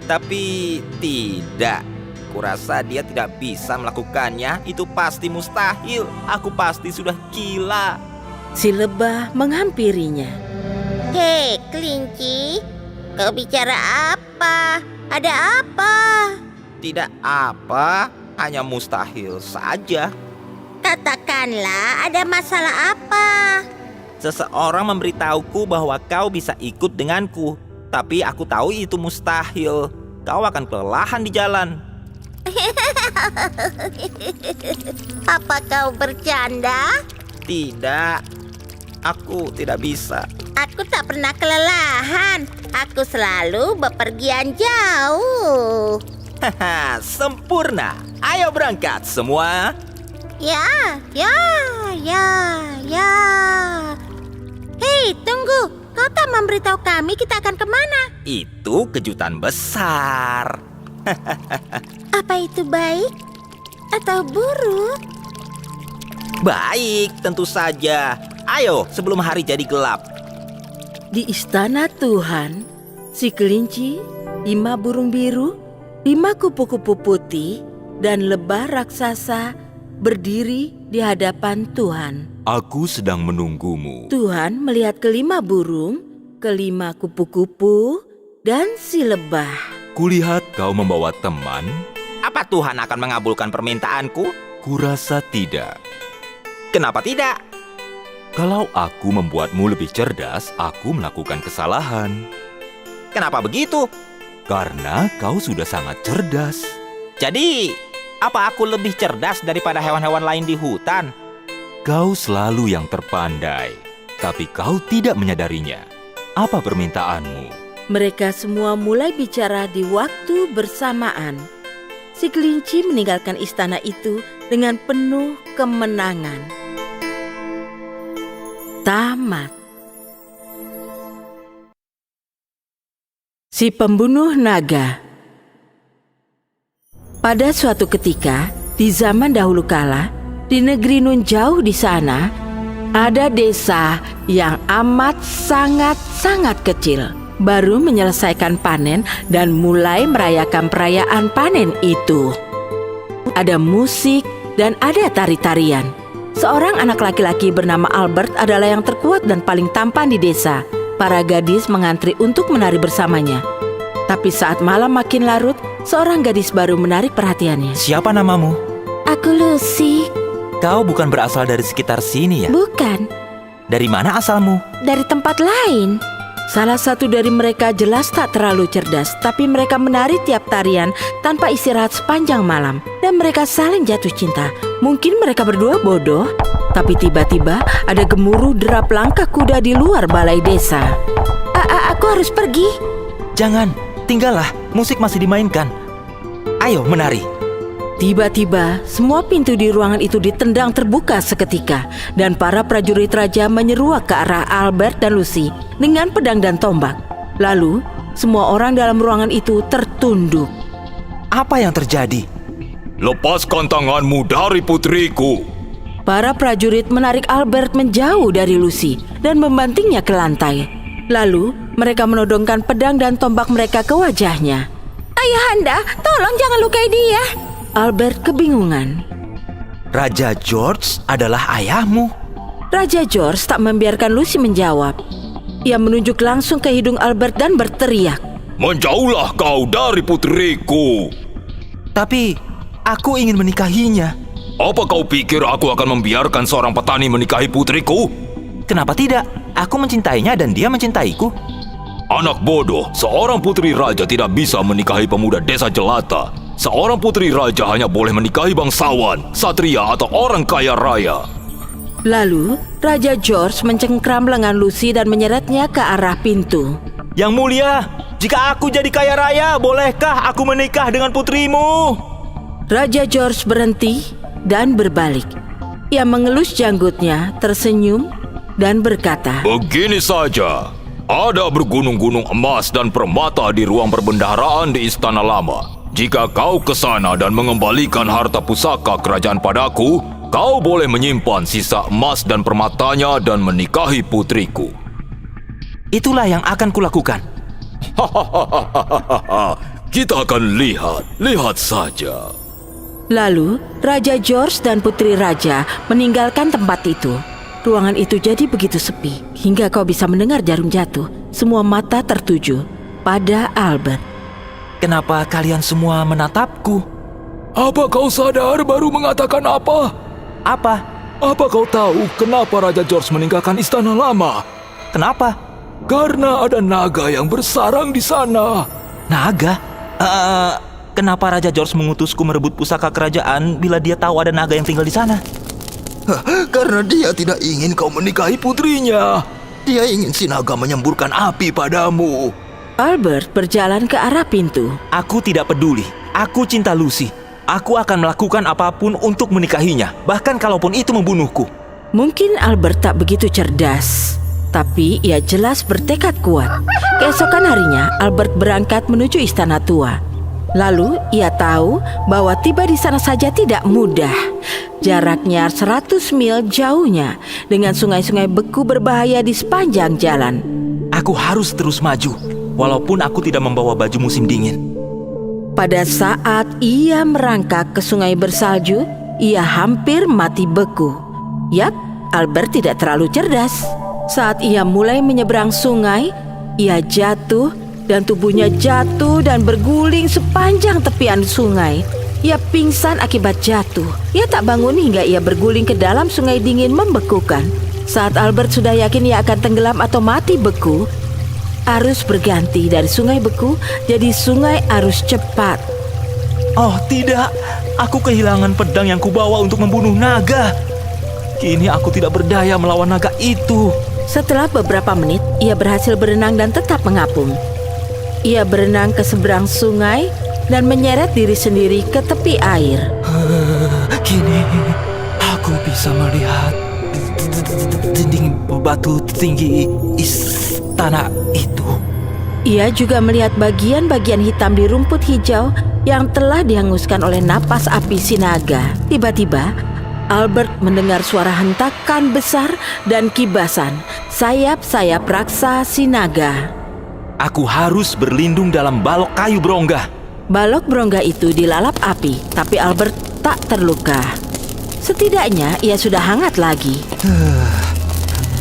Tapi tidak. Kurasa dia tidak bisa melakukannya. Itu pasti mustahil. Aku pasti sudah gila. Si lebah menghampirinya. Hei kelinci, kau bicara apa? Ada apa? Tidak apa, hanya mustahil saja. Katakanlah, ada masalah apa? Seseorang memberitahuku bahwa kau bisa ikut denganku. Tapi aku tahu itu mustahil. Kau akan kelelahan di jalan. Apa kau bercanda? Tidak, aku tidak bisa. Aku tak pernah kelelahan. Aku selalu bepergian jauh. Haha, sempurna. Ayo berangkat semua. Ya. Hei, tunggu. Kau tak memberitahu kami kita akan kemana. Itu kejutan besar. Apa itu baik atau buruk? Baik, tentu saja. Ayo, sebelum hari jadi gelap. Di istana Tuhan, si kelinci, 5 burung biru, 5 kupu-kupu putih, dan lebah raksasa berdiri di hadapan Tuhan. Aku sedang menunggumu. Tuhan melihat kelima burung, kelima kupu-kupu, dan si lebah. Kulihat kau membawa teman. Apa Tuhan akan mengabulkan permintaanku? Kurasa tidak. Kenapa tidak? Kalau aku membuatmu lebih cerdas, aku melakukan kesalahan. Kenapa begitu? Karena kau sudah sangat cerdas. Jadi, apa aku lebih cerdas daripada hewan-hewan lain di hutan? Kau selalu yang terpandai, tapi kau tidak menyadarinya. Apa permintaanmu? Mereka semua mulai bicara di waktu bersamaan. Si kelinci meninggalkan istana itu dengan penuh kemenangan. Tamat. Si pembunuh naga. Pada suatu ketika, di zaman dahulu kala, di negeri nun jauh di sana, ada desa yang amat sangat kecil. Baru menyelesaikan panen dan mulai merayakan perayaan panen itu. Ada musik dan ada tari-tarian. Seorang anak laki-laki bernama Albert adalah yang terkuat dan paling tampan di desa. Para gadis mengantri untuk menari bersamanya. Tapi saat malam makin larut, seorang gadis baru menarik perhatiannya. Siapa namamu? Aku Lucy. Kau bukan berasal dari sekitar sini ya? Bukan, Dari mana asalmu? dari tempat lain. Salah satu dari mereka jelas tak terlalu cerdas, tapi mereka menari tiap tarian tanpa istirahat sepanjang malam. Dan mereka saling jatuh cinta. Mungkin mereka berdua bodoh, tapi tiba-tiba ada gemuruh derap langkah kuda di luar balai desa. Aku harus pergi. Jangan, tinggallah. Musik masih dimainkan. Ayo menari. Tiba-tiba, semua pintu di ruangan itu ditendang terbuka seketika dan para prajurit raja menyeruak ke arah Albert dan Lucy dengan pedang dan tombak. Lalu, semua orang dalam ruangan itu tertunduk. Apa yang terjadi? Lepaskan tanganmu dari putriku. Para prajurit menarik Albert menjauh dari Lucy dan membantingnya ke lantai. Lalu, mereka menodongkan pedang dan tombak mereka ke wajahnya. Ayahanda, tolong jangan lukai dia. Albert kebingungan. Raja George adalah ayahmu. Raja George tak membiarkan Lucy menjawab. Ia menunjuk langsung ke hidung Albert dan berteriak. Menjauhlah kau dari putriku. Tapi aku ingin menikahinya. Apa kau pikir aku akan membiarkan seorang petani menikahi putriku? Kenapa tidak? Aku mencintainya dan dia mencintaiku. Anak bodoh, seorang putri raja tidak bisa menikahi pemuda desa jelata. Seorang putri raja hanya boleh menikahi bangsawan, satria atau orang kaya raya. Lalu, Raja George mencengkram lengan Lucy dan menyeretnya ke arah pintu. Yang mulia, jika aku jadi kaya raya, bolehkah aku menikah dengan putrimu? Raja George berhenti dan berbalik. Ia mengelus janggutnya, tersenyum, dan berkata, Begini saja, ada bergunung-gunung emas dan permata di ruang perbendaharaan di Istana Lama. Jika kau ke sana dan mengembalikan harta pusaka kerajaan padaku, kau boleh menyimpan sisa emas dan permatanya dan menikahi putriku. Itulah yang akan kulakukan. Kita akan lihat saja. Lalu, Raja George dan Putri Raja meninggalkan tempat itu. Ruangan itu jadi begitu sepi, hingga kau bisa mendengar jarum jatuh. Semua mata tertuju pada Albert. Kenapa kalian semua menatapku? Apa kau sadar baru mengatakan apa? Apa? Apa kau tahu kenapa Raja George meninggalkan Istana Lama? Kenapa? Karena ada naga yang bersarang di sana. Naga? Kenapa Raja George mengutusku merebut pusaka kerajaan bila dia tahu ada naga yang tinggal di sana? Karena dia tidak ingin kau menikahi putrinya. Dia ingin si naga menyemburkan api padamu. Albert berjalan ke arah pintu. Aku tidak peduli. Aku cinta Lucy. Aku akan melakukan apapun untuk menikahinya, bahkan kalaupun itu membunuhku. Mungkin Albert tak begitu cerdas, tapi ia jelas bertekad kuat. Keesokan harinya, Albert berangkat menuju istana tua. Lalu ia tahu bahwa tiba di sana saja tidak mudah. Jaraknya 100 mil jauhnya, dengan sungai-sungai beku berbahaya di sepanjang jalan. Aku harus terus maju, walaupun aku tidak membawa baju musim dingin. Pada saat ia merangkak ke sungai bersalju, ia hampir mati beku. Yap, Albert tidak terlalu cerdas. Saat ia mulai menyeberang sungai, ia jatuh dan tubuhnya jatuh dan berguling sepanjang tepian sungai. Ia pingsan akibat jatuh. Ia tak bangun hingga ia berguling ke dalam sungai dingin membekukan. Saat Albert sudah yakin ia akan tenggelam atau mati beku, arus berganti dari sungai beku jadi sungai arus cepat. Oh tidak, aku kehilangan pedang yang kubawa untuk membunuh naga. Kini aku tidak berdaya melawan naga itu. Setelah beberapa menit, ia berhasil berenang dan tetap mengapung. Ia berenang ke seberang sungai dan menyeret diri sendiri ke tepi air. Kini aku bisa melihat dinding batu tinggi istana itu. Ia juga melihat bagian-bagian hitam di rumput hijau yang telah dihanguskan oleh napas api si naga. Tiba-tiba, Albert mendengar suara hentakan besar dan kibasan sayap-sayap raksasa si naga. Aku harus berlindung dalam balok kayu berongga. Balok berongga itu dilalap api, tapi Albert tak terluka. Setidaknya ia sudah hangat lagi.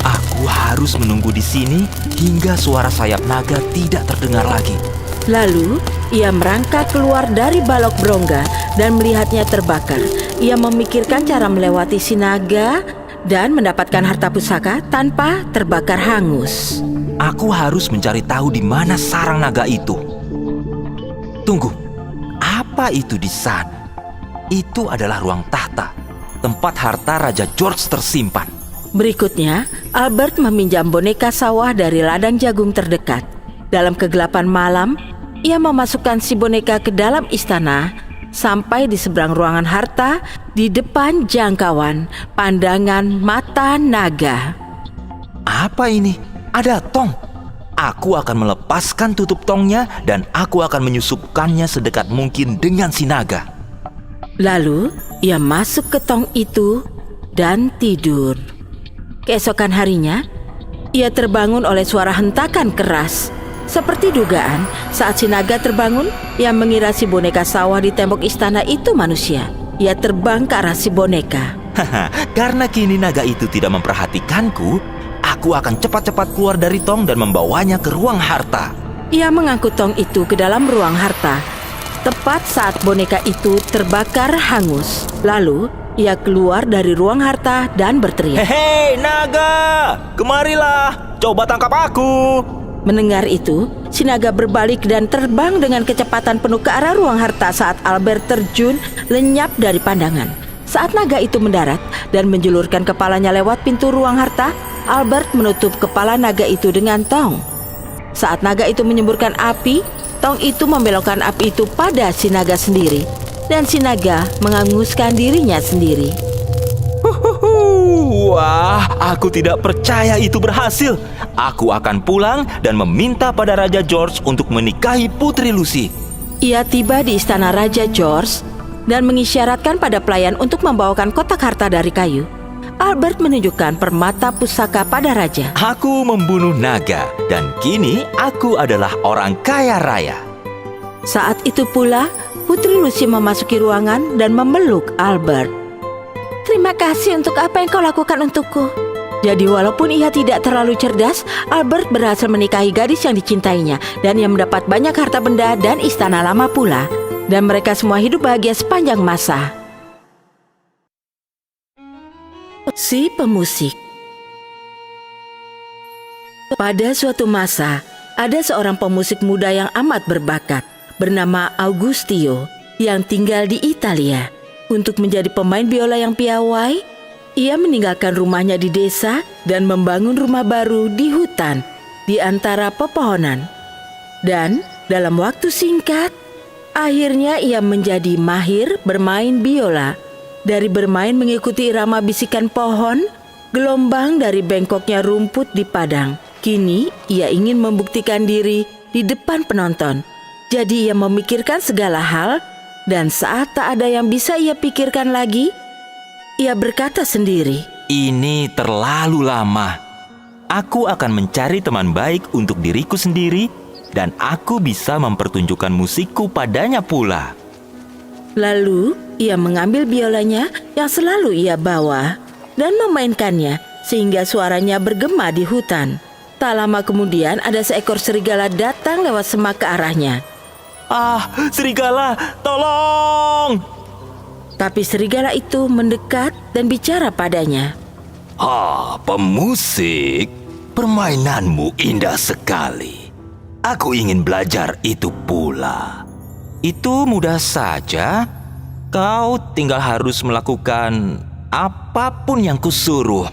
Aku harus menunggu di sini hingga suara sayap naga tidak terdengar lagi. Lalu, ia merangkak keluar dari balok berongga dan melihatnya terbakar. Ia memikirkan cara melewati si naga dan mendapatkan harta pusaka tanpa terbakar hangus. Aku harus mencari tahu di mana sarang naga itu. Tunggu, apa itu di sana? Itu adalah ruang tahta, tempat harta Raja George tersimpan. Berikutnya, Albert meminjam boneka sawah dari ladang jagung terdekat. Dalam kegelapan malam, ia memasukkan si boneka ke dalam istana sampai di seberang ruangan harta di depan jangkauan pandangan mata naga. Apa ini? Ada tong. Aku akan melepaskan tutup tongnya dan aku akan menyusupkannya sedekat mungkin dengan si naga. Lalu, ia masuk ke tong itu dan tidur. Keesokan harinya, ia terbangun oleh suara hentakan keras. Seperti dugaan, saat si naga terbangun, ia mengira si boneka sawah di tembok istana itu manusia. Ia terbang ke arah si boneka. Karena kini naga itu tidak memperhatikanku, aku akan cepat-cepat keluar dari tong dan membawanya ke ruang harta. Ia mengangkut tong itu ke dalam ruang harta. Tepat saat boneka itu terbakar hangus. Lalu, ia keluar dari ruang harta dan berteriak. Hei naga, kemarilah, coba tangkap aku. Mendengar itu, si naga berbalik dan terbang dengan kecepatan penuh ke arah ruang harta saat Albert terjun lenyap dari pandangan. Saat naga itu mendarat dan menjulurkan kepalanya lewat pintu ruang harta, Albert menutup kepala naga itu dengan tong. Saat naga itu menyemburkan api, tong itu membelokkan api itu pada si naga sendiri. Dan si naga menghanguskan dirinya sendiri. Wah, aku tidak percaya itu berhasil. Aku akan pulang dan meminta pada Raja George untuk menikahi Putri Lucy. Ia tiba di istana Raja George dan mengisyaratkan pada pelayan untuk membawakan kotak harta dari kayu. Albert menunjukkan permata pusaka pada raja. Aku membunuh naga dan kini aku adalah orang kaya raya. Saat itu pula, Putri Lucy memasuki ruangan dan memeluk Albert. Terima kasih untuk apa yang kau lakukan untukku. Jadi walaupun ia tidak terlalu cerdas, Albert berhasil menikahi gadis yang dicintainya dan ia mendapat banyak harta benda dan istana lama pula. Dan mereka semua hidup bahagia sepanjang masa. Si pemusik. Pada suatu masa, ada seorang pemusik muda yang amat berbakat bernama Augustio yang tinggal di Italia. Untuk menjadi pemain biola yang piawai, ia meninggalkan rumahnya di desa dan membangun rumah baru di hutan di antara pepohonan. Dan dalam waktu singkat, akhirnya ia menjadi mahir bermain biola. Dari bermain mengikuti irama bisikan pohon, gelombang dari bengkoknya rumput di padang. Kini ia ingin membuktikan diri di depan penonton. Jadi ia memikirkan segala hal. Dan saat tak ada yang bisa ia pikirkan lagi, ia berkata sendiri, Ini terlalu lama. Aku akan mencari teman baik untuk diriku sendiri dan aku bisa mempertunjukkan musikku padanya pula. Lalu ia mengambil biolanya yang selalu ia bawa dan memainkannya sehingga suaranya bergema di hutan. Tak lama kemudian ada seekor serigala datang lewat semak ke arahnya. Ah, serigala, tolong! Tapi serigala itu mendekat dan bicara padanya. Pemusik, permainanmu indah sekali. Aku ingin belajar itu pula. Itu mudah saja. Kau tinggal harus melakukan apapun yang kusuruh.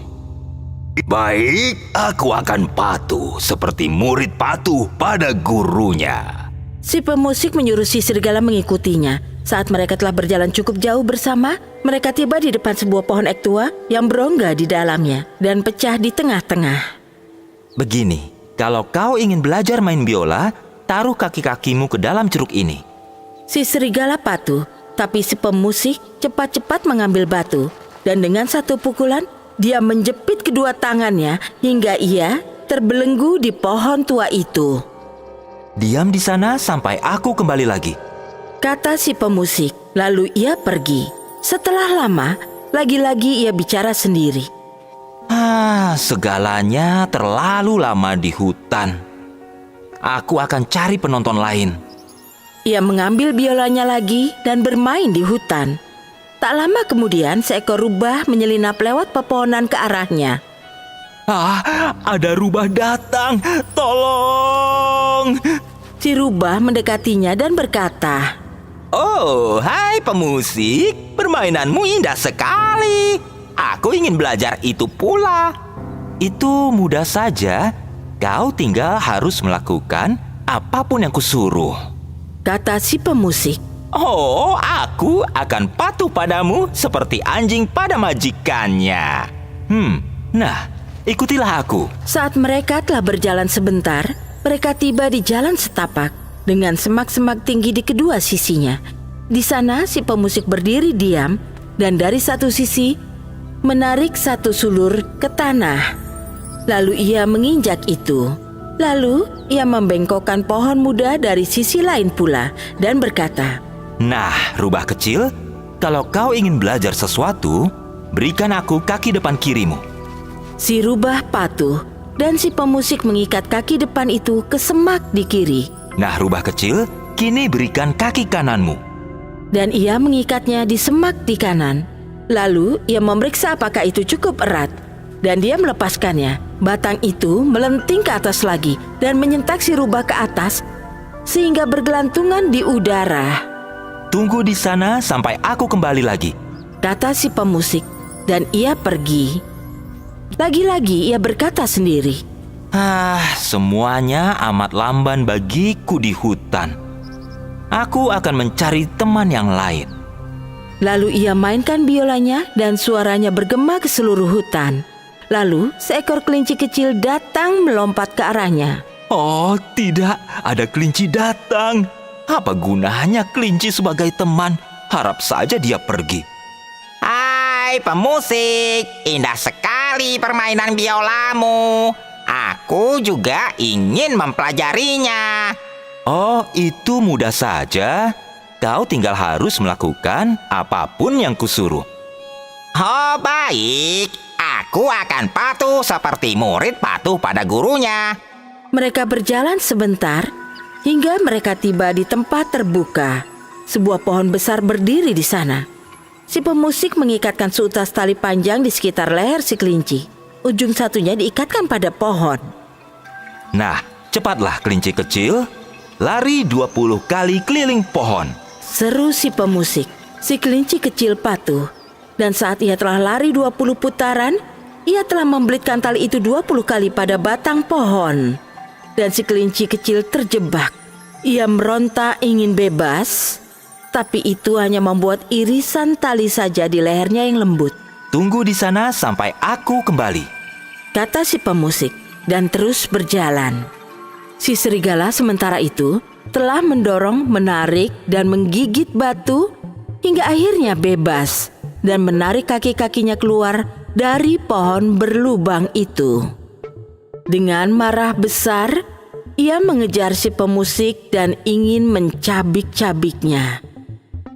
Baik, aku akan patuh seperti murid patuh pada gurunya. Si pemusik menyuruh si serigala mengikutinya. Saat mereka telah berjalan cukup jauh bersama, mereka tiba di depan sebuah pohon ek tua yang berongga di dalamnya dan pecah di tengah-tengah. Begini, kalau kau ingin belajar main biola, taruh kaki-kakimu ke dalam ceruk ini. Si serigala patuh, tapi si pemusik cepat-cepat mengambil batu. Dan dengan satu pukulan, dia menjepit kedua tangannya hingga ia terbelenggu di pohon tua itu. Diam di sana sampai aku kembali lagi, kata si pemusik. Lalu ia pergi. Setelah lama, lagi-lagi ia bicara sendiri. Segalanya terlalu lama di hutan. Aku akan cari penonton lain. Ia mengambil biolanya lagi dan bermain di hutan. Tak lama kemudian, seekor rubah menyelinap lewat pepohonan ke arahnya. Ada rubah datang. Tolong. Si rubah mendekatinya dan berkata, Oh, hai pemusik, permainanmu indah sekali. Aku ingin belajar itu pula. Itu mudah saja. Kau tinggal harus melakukan apapun yang kusuruh. kata si pemusik. Oh, aku akan patuh padamu seperti anjing pada majikannya. Nah, ikutilah aku. Saat mereka telah berjalan sebentar, mereka tiba di jalan setapak dengan semak-semak tinggi di kedua sisinya. Di sana si pemusik berdiri diam dan dari satu sisi menarik satu sulur ke tanah. Lalu ia menginjak itu. Lalu ia membengkokkan pohon muda dari sisi lain pula dan berkata, Nah, rubah kecil, kalau kau ingin belajar sesuatu, berikan aku kaki depan kirimu. Si rubah patuh dan si pemusik mengikat kaki depan itu ke semak di kiri. Nah, rubah kecil, kini berikan kaki kananmu. Dan ia mengikatnya di semak di kanan. Lalu ia memeriksa apakah itu cukup erat. Dan dia melepaskannya. Batang itu melenting ke atas lagi dan menyentak si rubah ke atas sehingga bergelantungan di udara. Tunggu di sana sampai aku kembali lagi, kata si pemusik, dan ia pergi. Lagi-lagi ia berkata sendiri, Semuanya amat lamban bagiku di hutan. Aku akan mencari teman yang lain. Lalu ia mainkan biolanya dan suaranya bergema ke seluruh hutan. Lalu seekor kelinci kecil datang melompat ke arahnya. Oh, tidak, ada kelinci datang. Apa gunanya kelinci sebagai teman? Harap saja dia pergi. Hai pemusik, indah sekali permainan biolamu. Aku juga ingin mempelajarinya. Oh, itu mudah saja. Kau tinggal harus melakukan apapun yang kusuruh. Oh, baik. Aku akan patuh seperti murid patuh pada gurunya. Mereka berjalan sebentar hingga mereka tiba di tempat terbuka. Sebuah pohon besar berdiri di sana. Si pemusik mengikatkan seutas tali panjang di sekitar leher si kelinci. Ujung satunya diikatkan pada pohon. Nah, cepatlah kelinci kecil. Lari 20 kali keliling pohon. Seru si pemusik. Si kelinci kecil patuh. Dan saat ia telah lari 20 putaran, ia telah membelitkan tali itu 20 kali pada batang pohon. Dan si kelinci kecil terjebak. Ia meronta ingin bebas, tapi itu hanya membuat irisan tali saja di lehernya yang lembut. Tunggu di sana sampai aku kembali, kata si pemusik, dan terus berjalan. Si serigala sementara itu telah mendorong, menarik, dan menggigit batu hingga akhirnya bebas dan menarik kaki-kakinya keluar dari pohon berlubang itu. Dengan marah besar, ia mengejar si pemusik dan ingin mencabik-cabiknya.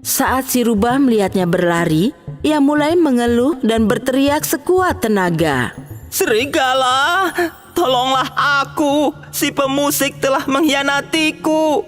Saat si rubah melihatnya berlari, ia mulai mengeluh dan berteriak sekuat tenaga. Serigala, tolonglah aku. Si pemusik telah mengkhianatiku.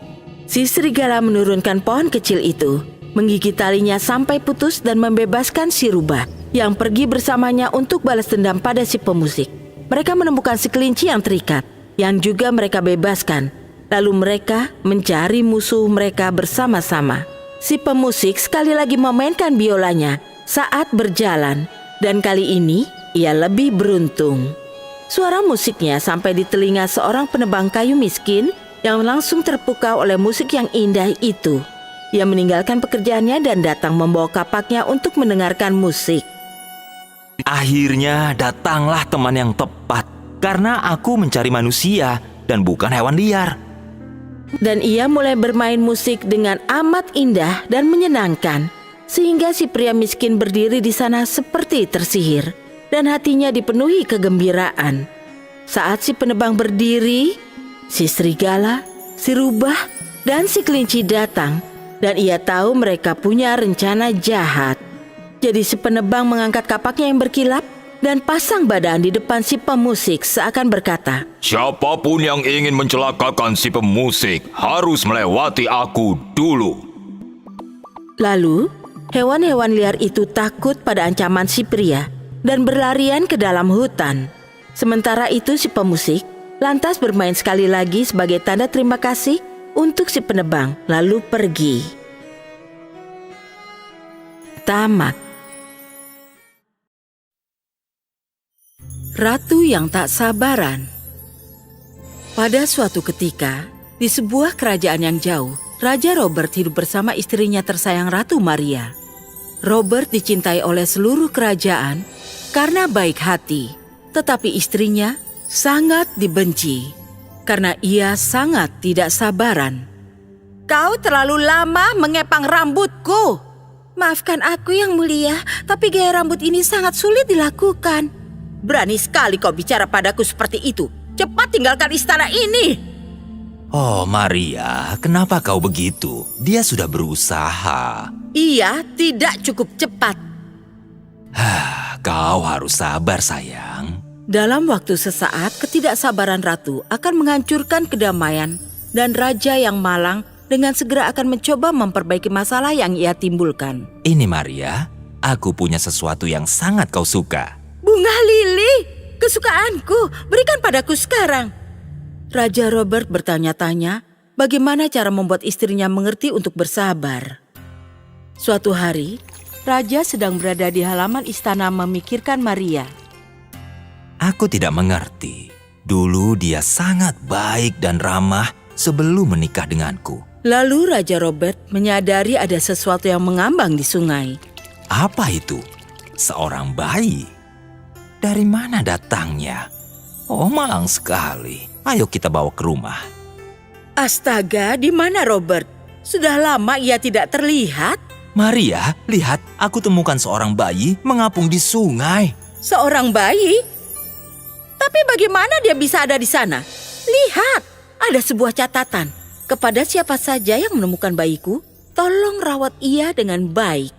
Si serigala menurunkan pohon kecil itu, menggigit talinya sampai putus dan membebaskan si rubah yang pergi bersamanya untuk balas dendam pada si pemusik. Mereka menemukan si kelinci yang terikat, yang juga mereka bebaskan. Lalu mereka mencari musuh mereka bersama-sama. Si pemusik sekali lagi memainkan biolanya saat berjalan, dan kali ini ia lebih beruntung. Suara musiknya sampai di telinga seorang penebang kayu miskin yang langsung terpukau oleh musik yang indah itu. Ia meninggalkan pekerjaannya dan datang membawa kapaknya untuk mendengarkan musik. Akhirnya datanglah teman yang tepat, karena aku mencari manusia dan bukan hewan liar. Dan ia mulai bermain musik dengan amat indah dan menyenangkan, sehingga si pria miskin berdiri di sana seperti tersihir, dan hatinya dipenuhi kegembiraan. Saat si penebang berdiri, si serigala, si rubah, dan si kelinci datang, dan ia tahu mereka punya rencana jahat. Jadi si penebang mengangkat kapaknya yang berkilap dan pasang badan di depan si pemusik seakan berkata, Siapapun yang ingin mencelakakan si pemusik harus melewati aku dulu. Lalu, hewan-hewan liar itu takut pada ancaman si pria dan berlarian ke dalam hutan. Sementara itu si pemusik lantas bermain sekali lagi sebagai tanda terima kasih untuk si penebang, lalu pergi. Tamat. Ratu yang tak sabaran. Pada suatu ketika, di sebuah kerajaan yang jauh, Raja Robert hidup bersama istrinya tersayang Ratu Maria. Robert dicintai oleh seluruh kerajaan karena baik hati, tetapi istrinya sangat dibenci karena ia sangat tidak sabaran. Kau terlalu lama mengepang rambutku. Maafkan aku yang mulia, tapi gaya rambut ini sangat sulit dilakukan. Berani sekali kau bicara padaku seperti itu. Cepat tinggalkan istana ini. Oh Maria, kenapa kau begitu? Dia sudah berusaha. Ia tidak cukup cepat. Kau harus sabar sayang. Dalam waktu sesaat, ketidaksabaran ratu akan menghancurkan kedamaian dan raja yang malang dengan segera akan mencoba memperbaiki masalah yang ia timbulkan. Ini Maria, aku punya sesuatu yang sangat kau suka. Bunga lili, kesukaanku, berikan padaku sekarang. Raja Robert bertanya-tanya bagaimana cara membuat istrinya mengerti untuk bersabar. Suatu hari, raja sedang berada di halaman istana memikirkan Maria. Aku tidak mengerti. Dulu dia sangat baik dan ramah sebelum menikah denganku. Lalu Raja Robert menyadari ada sesuatu yang mengambang di sungai. Apa itu? Seorang bayi. Dari mana datangnya? Oh, malang sekali. Ayo kita bawa ke rumah. Astaga, di mana Robert? Sudah lama ia tidak terlihat. Maria, lihat, aku temukan seorang bayi mengapung di sungai. Seorang bayi? Tapi bagaimana dia bisa ada di sana? Lihat, ada sebuah catatan. Kepada siapa saja yang menemukan bayiku, tolong rawat ia dengan baik.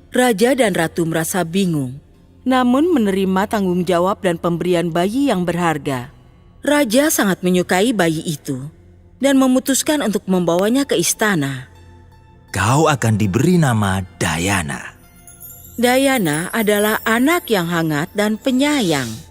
Raja dan ratu merasa bingung, namun menerima tanggung jawab dan pemberian bayi yang berharga. Raja sangat menyukai bayi itu dan memutuskan untuk membawanya ke istana. Kau akan diberi nama Diana. Diana adalah anak yang hangat dan penyayang.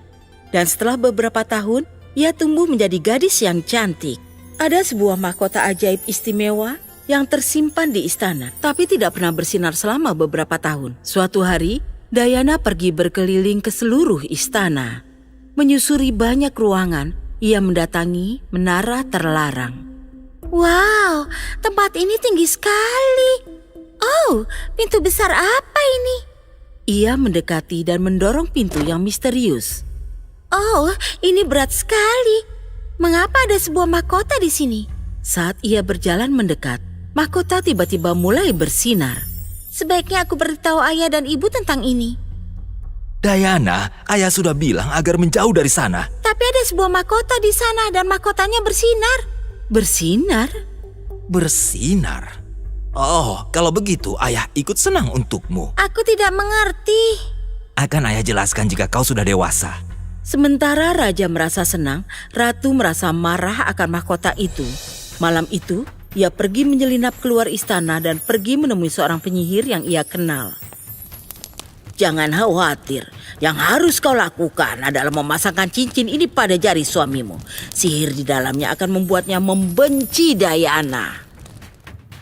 Dan setelah beberapa tahun, ia tumbuh menjadi gadis yang cantik. Ada sebuah mahkota ajaib istimewa yang tersimpan di istana, tapi tidak pernah bersinar selama beberapa tahun. Suatu hari, Diana pergi berkeliling ke seluruh istana. Menyusuri banyak ruangan, ia mendatangi menara terlarang. Wow, tempat ini tinggi sekali. Oh, pintu besar apa ini? Ia mendekati dan mendorong pintu yang misterius. Oh, ini berat sekali. Mengapa ada sebuah mahkota di sini? Saat ia berjalan mendekat, mahkota tiba-tiba mulai bersinar. Sebaiknya aku beritahu ayah dan ibu tentang ini. Diana, ayah sudah bilang agar menjauh dari sana. Tapi ada sebuah mahkota di sana dan mahkotanya bersinar. Bersinar? Bersinar? Oh, kalau begitu ayah ikut senang untukmu. Aku tidak mengerti. Akan ayah jelaskan jika kau sudah dewasa. Sementara raja merasa senang, ratu merasa marah akan mahkota itu. Malam itu, ia pergi menyelinap keluar istana dan pergi menemui seorang penyihir yang ia kenal. Jangan khawatir, yang harus kau lakukan adalah memasangkan cincin ini pada jari suamimu. Sihir di dalamnya akan membuatnya membenci Diana.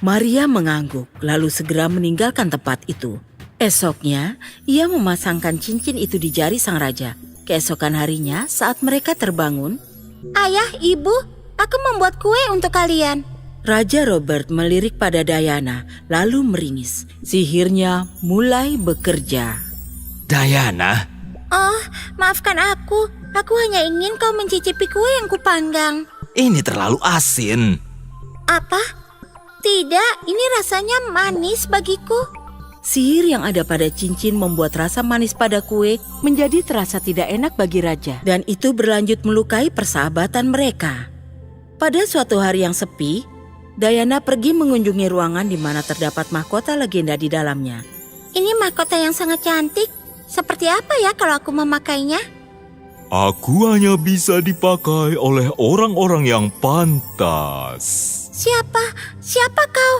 Maria mengangguk, lalu segera meninggalkan tempat itu. Esoknya, ia memasangkan cincin itu di jari sang raja. Keesokan harinya, saat mereka terbangun, Ayah, ibu, aku membuat kue untuk kalian. Raja Robert melirik pada Diana, lalu meringis. Sihirnya mulai bekerja. Diana, Oh, maafkan aku. Aku hanya ingin kau mencicipi kue yang kupanggang. ini terlalu asin. Apa? Tidak, ini rasanya manis bagiku. Sihir yang ada pada cincin membuat rasa manis pada kue menjadi terasa tidak enak bagi raja. Dan itu berlanjut melukai persahabatan mereka. Pada suatu hari yang sepi, Diana pergi mengunjungi ruangan di mana terdapat mahkota legenda di dalamnya. Ini mahkota yang sangat cantik. Seperti apa ya kalau aku memakainya? Aku hanya bisa dipakai oleh orang-orang yang pantas. Siapa kau?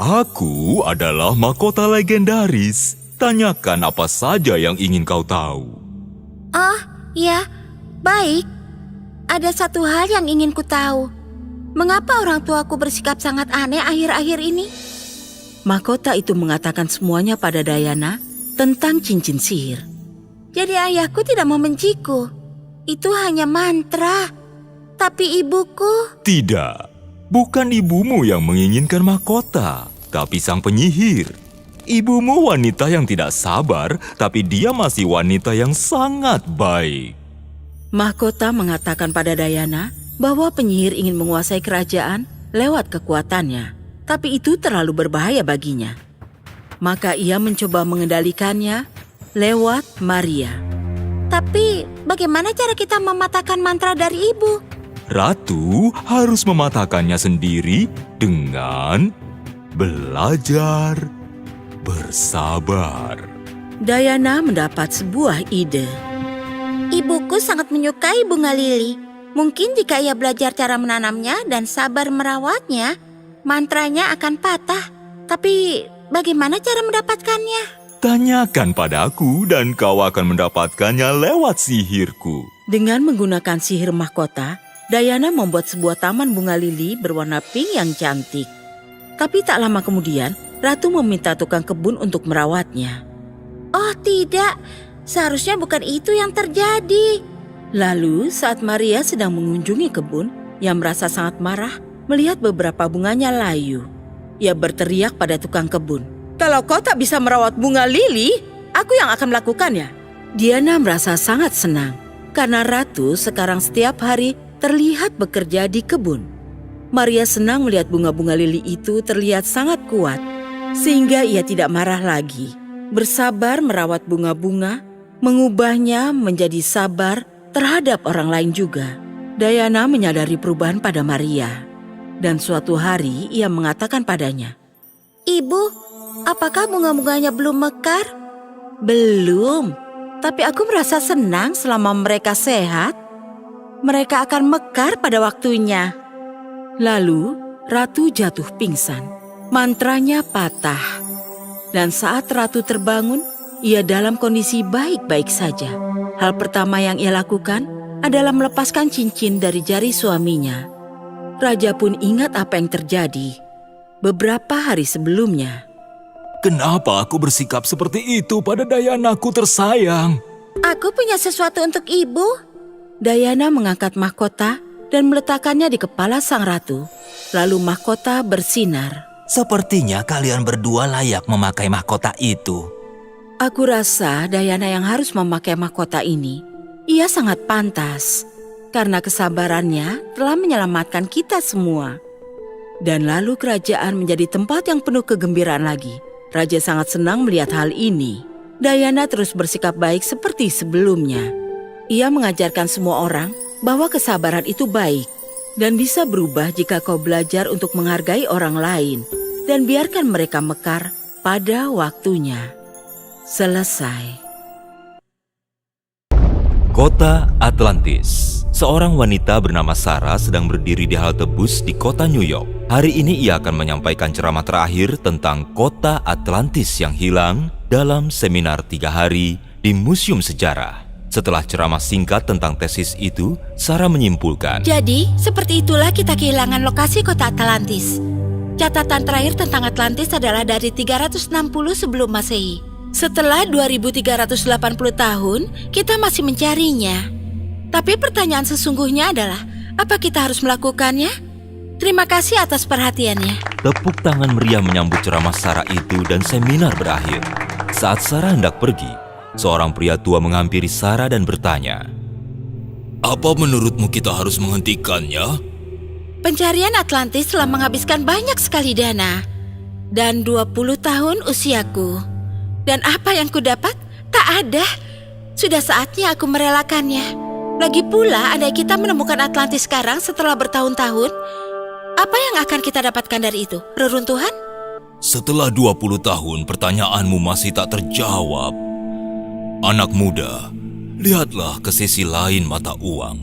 Aku adalah mahkota legendaris. Tanyakan apa saja yang ingin kau tahu. Oh, ya. Baik, ada satu hal yang ingin ku tahu. Mengapa orang tuaku bersikap sangat aneh akhir-akhir ini? Mahkota itu mengatakan semuanya pada Dayana tentang cincin sihir. Jadi ayahku tidak membenciku. Itu hanya mantra. Tapi ibuku... Tidak, bukan ibumu yang menginginkan mahkota, tapi sang penyihir. Ibumu wanita yang tidak sabar, tapi dia masih wanita yang sangat baik. Mahkota mengatakan pada Dayana bahwa penyihir ingin menguasai kerajaan lewat kekuatannya, tapi itu terlalu berbahaya baginya. Maka ia mencoba mengendalikannya lewat Maria. Tapi bagaimana cara kita mematahkan mantra dari ibu? Ratu harus mematahkannya sendiri dengan belajar bersabar. Dayana mendapat sebuah ide. Ibuku sangat menyukai bunga lili. Mungkin jika ia belajar cara menanamnya dan sabar merawatnya, mantranya akan patah. Tapi bagaimana cara mendapatkannya? Tanyakan padaku dan kau akan mendapatkannya lewat sihirku. Dengan menggunakan sihir mahkota, Dayana membuat sebuah taman bunga lili berwarna pink yang cantik. Tapi tak lama kemudian, Ratu meminta tukang kebun untuk merawatnya. Oh tidak, seharusnya bukan itu yang terjadi. Lalu saat Maria sedang mengunjungi kebun, ia merasa sangat marah melihat beberapa bunganya layu. Ia berteriak pada tukang kebun, "Kalau kau tak bisa merawat bunga lili, aku yang akan melakukannya." Diana merasa sangat senang karena Ratu sekarang setiap hari terlihat bekerja di kebun. Maria senang melihat bunga-bunga lili itu terlihat sangat kuat, sehingga ia tidak marah lagi. Bersabar merawat bunga-bunga, mengubahnya menjadi sabar terhadap orang lain juga. Dayana menyadari perubahan pada Maria. Dan suatu hari ia mengatakan padanya, Ibu, apakah bunga-bunganya belum mekar? "Belum, tapi aku merasa senang selama mereka sehat. Mereka akan mekar pada waktunya." Lalu Ratu jatuh pingsan. Mantranya patah. Dan saat Ratu terbangun, ia dalam kondisi baik-baik saja. Hal pertama yang ia lakukan adalah melepaskan cincin dari jari suaminya. Raja pun ingat apa yang terjadi beberapa hari sebelumnya. Kenapa aku bersikap seperti itu pada Dayanaku tersayang? Aku punya sesuatu untuk ibu. Dayana mengangkat mahkota dan meletakkannya di kepala sang ratu. Lalu mahkota bersinar. Sepertinya kalian berdua layak memakai mahkota itu. Aku rasa Dayana yang harus memakai mahkota ini. Ia sangat pantas karena kesabarannya telah menyelamatkan kita semua. Dan lalu kerajaan menjadi tempat yang penuh kegembiraan lagi. Raja sangat senang melihat hal ini. Dayana terus bersikap baik seperti sebelumnya. Ia mengajarkan semua orang bahwa kesabaran itu baik dan bisa berubah jika kau belajar untuk menghargai orang lain dan biarkan mereka mekar pada waktunya. Selesai. Kota Atlantis. Seorang wanita bernama Sarah sedang berdiri di halte bus di kota New York. Hari ini ia akan menyampaikan ceramah terakhir tentang kota Atlantis yang hilang dalam seminar 3 hari di Museum Sejarah. Setelah ceramah singkat tentang tesis itu, Sarah menyimpulkan, Jadi, seperti itulah kita kehilangan lokasi kota Atlantis. Catatan terakhir tentang Atlantis adalah dari 360 sebelum Masehi. Setelah 2380 tahun, kita masih mencarinya. Tapi pertanyaan sesungguhnya adalah, apa kita harus melakukannya? Terima kasih atas perhatiannya. tepuk tangan meriah menyambut ceramah Sarah itu dan seminar berakhir. Saat Sarah hendak pergi, seorang pria tua menghampiri Sarah dan bertanya, Apa menurutmu kita harus menghentikannya? Pencarian Atlantis telah menghabiskan banyak sekali dana. Dan 20 tahun usiaku. Dan apa yang kudapat? Tak ada. Sudah saatnya aku merelakannya. Lagi pula, andai kita menemukan Atlantis sekarang setelah bertahun-tahun, apa yang akan kita dapatkan dari itu? Reruntuhan? Setelah 20 tahun pertanyaanmu masih tak terjawab. Anak muda, lihatlah ke sisi lain mata uang.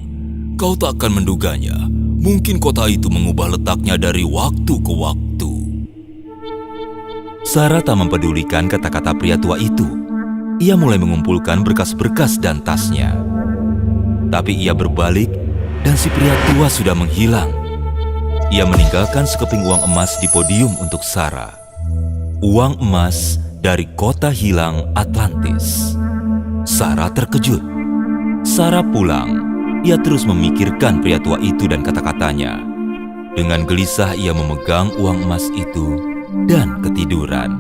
Kau tak akan menduganya. Mungkin kota itu mengubah letaknya dari waktu ke waktu. Sarah tak mempedulikan kata-kata pria tua itu. Ia mulai mengumpulkan berkas-berkas dan tasnya. Tapi ia berbalik dan si pria tua sudah menghilang. Ia meninggalkan sekeping uang emas di podium untuk Sarah. Uang emas dari kota hilang Atlantis. Sarah terkejut. Sarah pulang. Ia terus memikirkan pria tua itu dan kata-katanya. Dengan gelisah ia memegang uang emas itu dan ketiduran.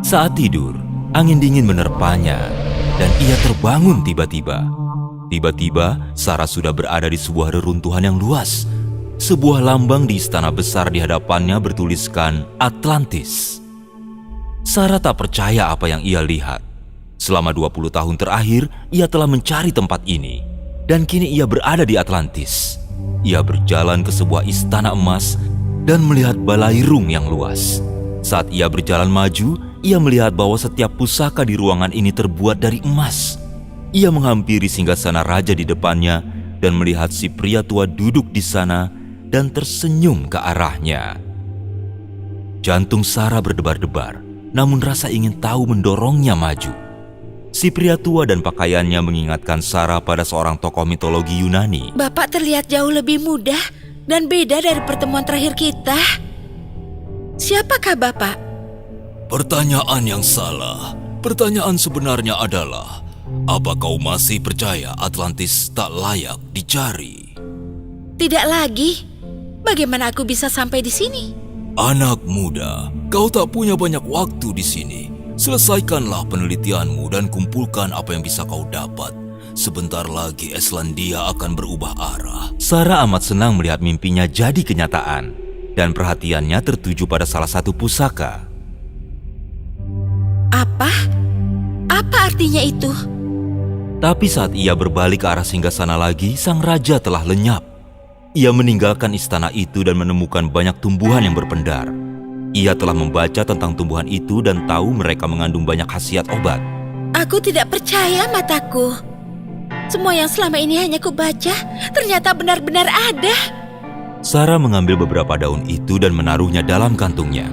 Saat tidur, angin dingin menerpanya dan ia terbangun tiba-tiba. Tiba-tiba, Sarah sudah berada di sebuah reruntuhan yang luas. Sebuah lambang di istana besar di hadapannya bertuliskan Atlantis. Sarah tak percaya apa yang ia lihat. Selama 20 tahun terakhir, ia telah mencari tempat ini. Dan kini ia berada di Atlantis. Ia berjalan ke sebuah istana emas dan melihat balairung yang luas. Saat ia berjalan maju, ia melihat bahwa setiap pusaka di ruangan ini terbuat dari emas. Ia menghampiri singgasana raja di depannya dan melihat si pria tua duduk di sana dan tersenyum ke arahnya. Jantung Sarah berdebar-debar, namun rasa ingin tahu mendorongnya maju. Si pria tua dan pakaiannya mengingatkan Sarah pada seorang tokoh mitologi Yunani. Bapak terlihat jauh lebih muda dan beda dari pertemuan terakhir kita. Siapakah Bapak? Pertanyaan yang salah. Pertanyaan sebenarnya adalah, apa kau masih percaya Atlantis tak layak dicari? Tidak lagi. Bagaimana aku bisa sampai di sini? Anak muda, kau tak punya banyak waktu di sini. Selesaikanlah penelitianmu dan kumpulkan apa yang bisa kau dapat. Sebentar lagi Islandia akan berubah arah. Sarah amat senang melihat mimpinya jadi kenyataan, dan perhatiannya tertuju pada salah satu pusaka. Apa? Apa artinya itu? Tapi saat ia berbalik ke arah singgasana lagi, sang raja telah lenyap. Ia meninggalkan istana itu dan menemukan banyak tumbuhan yang berpendar. Ia telah membaca tentang tumbuhan itu dan tahu mereka mengandung banyak khasiat obat. Aku tidak percaya mataku. Semua yang selama ini hanya kubaca, ternyata benar-benar ada. Sarah mengambil beberapa daun itu dan menaruhnya dalam kantungnya.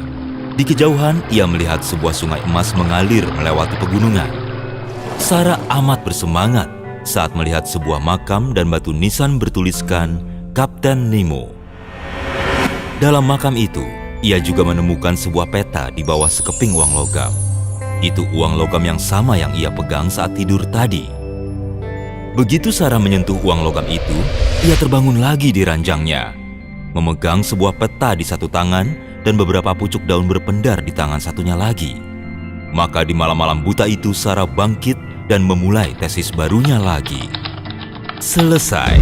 Di kejauhan, ia melihat sebuah sungai emas mengalir melewati pegunungan. Sarah amat bersemangat saat melihat sebuah makam dan batu nisan bertuliskan Kapten Nemo. Dalam makam itu, ia juga menemukan sebuah peta di bawah sekeping uang logam. Itu uang logam yang sama yang ia pegang saat tidur tadi. Begitu Sarah menyentuh uang logam itu, ia terbangun lagi di ranjangnya, memegang sebuah peta di satu tangan dan beberapa pucuk daun berpendar di tangan satunya lagi. Maka di malam-malam buta itu Sarah bangkit dan memulai tesis barunya lagi. Selesai.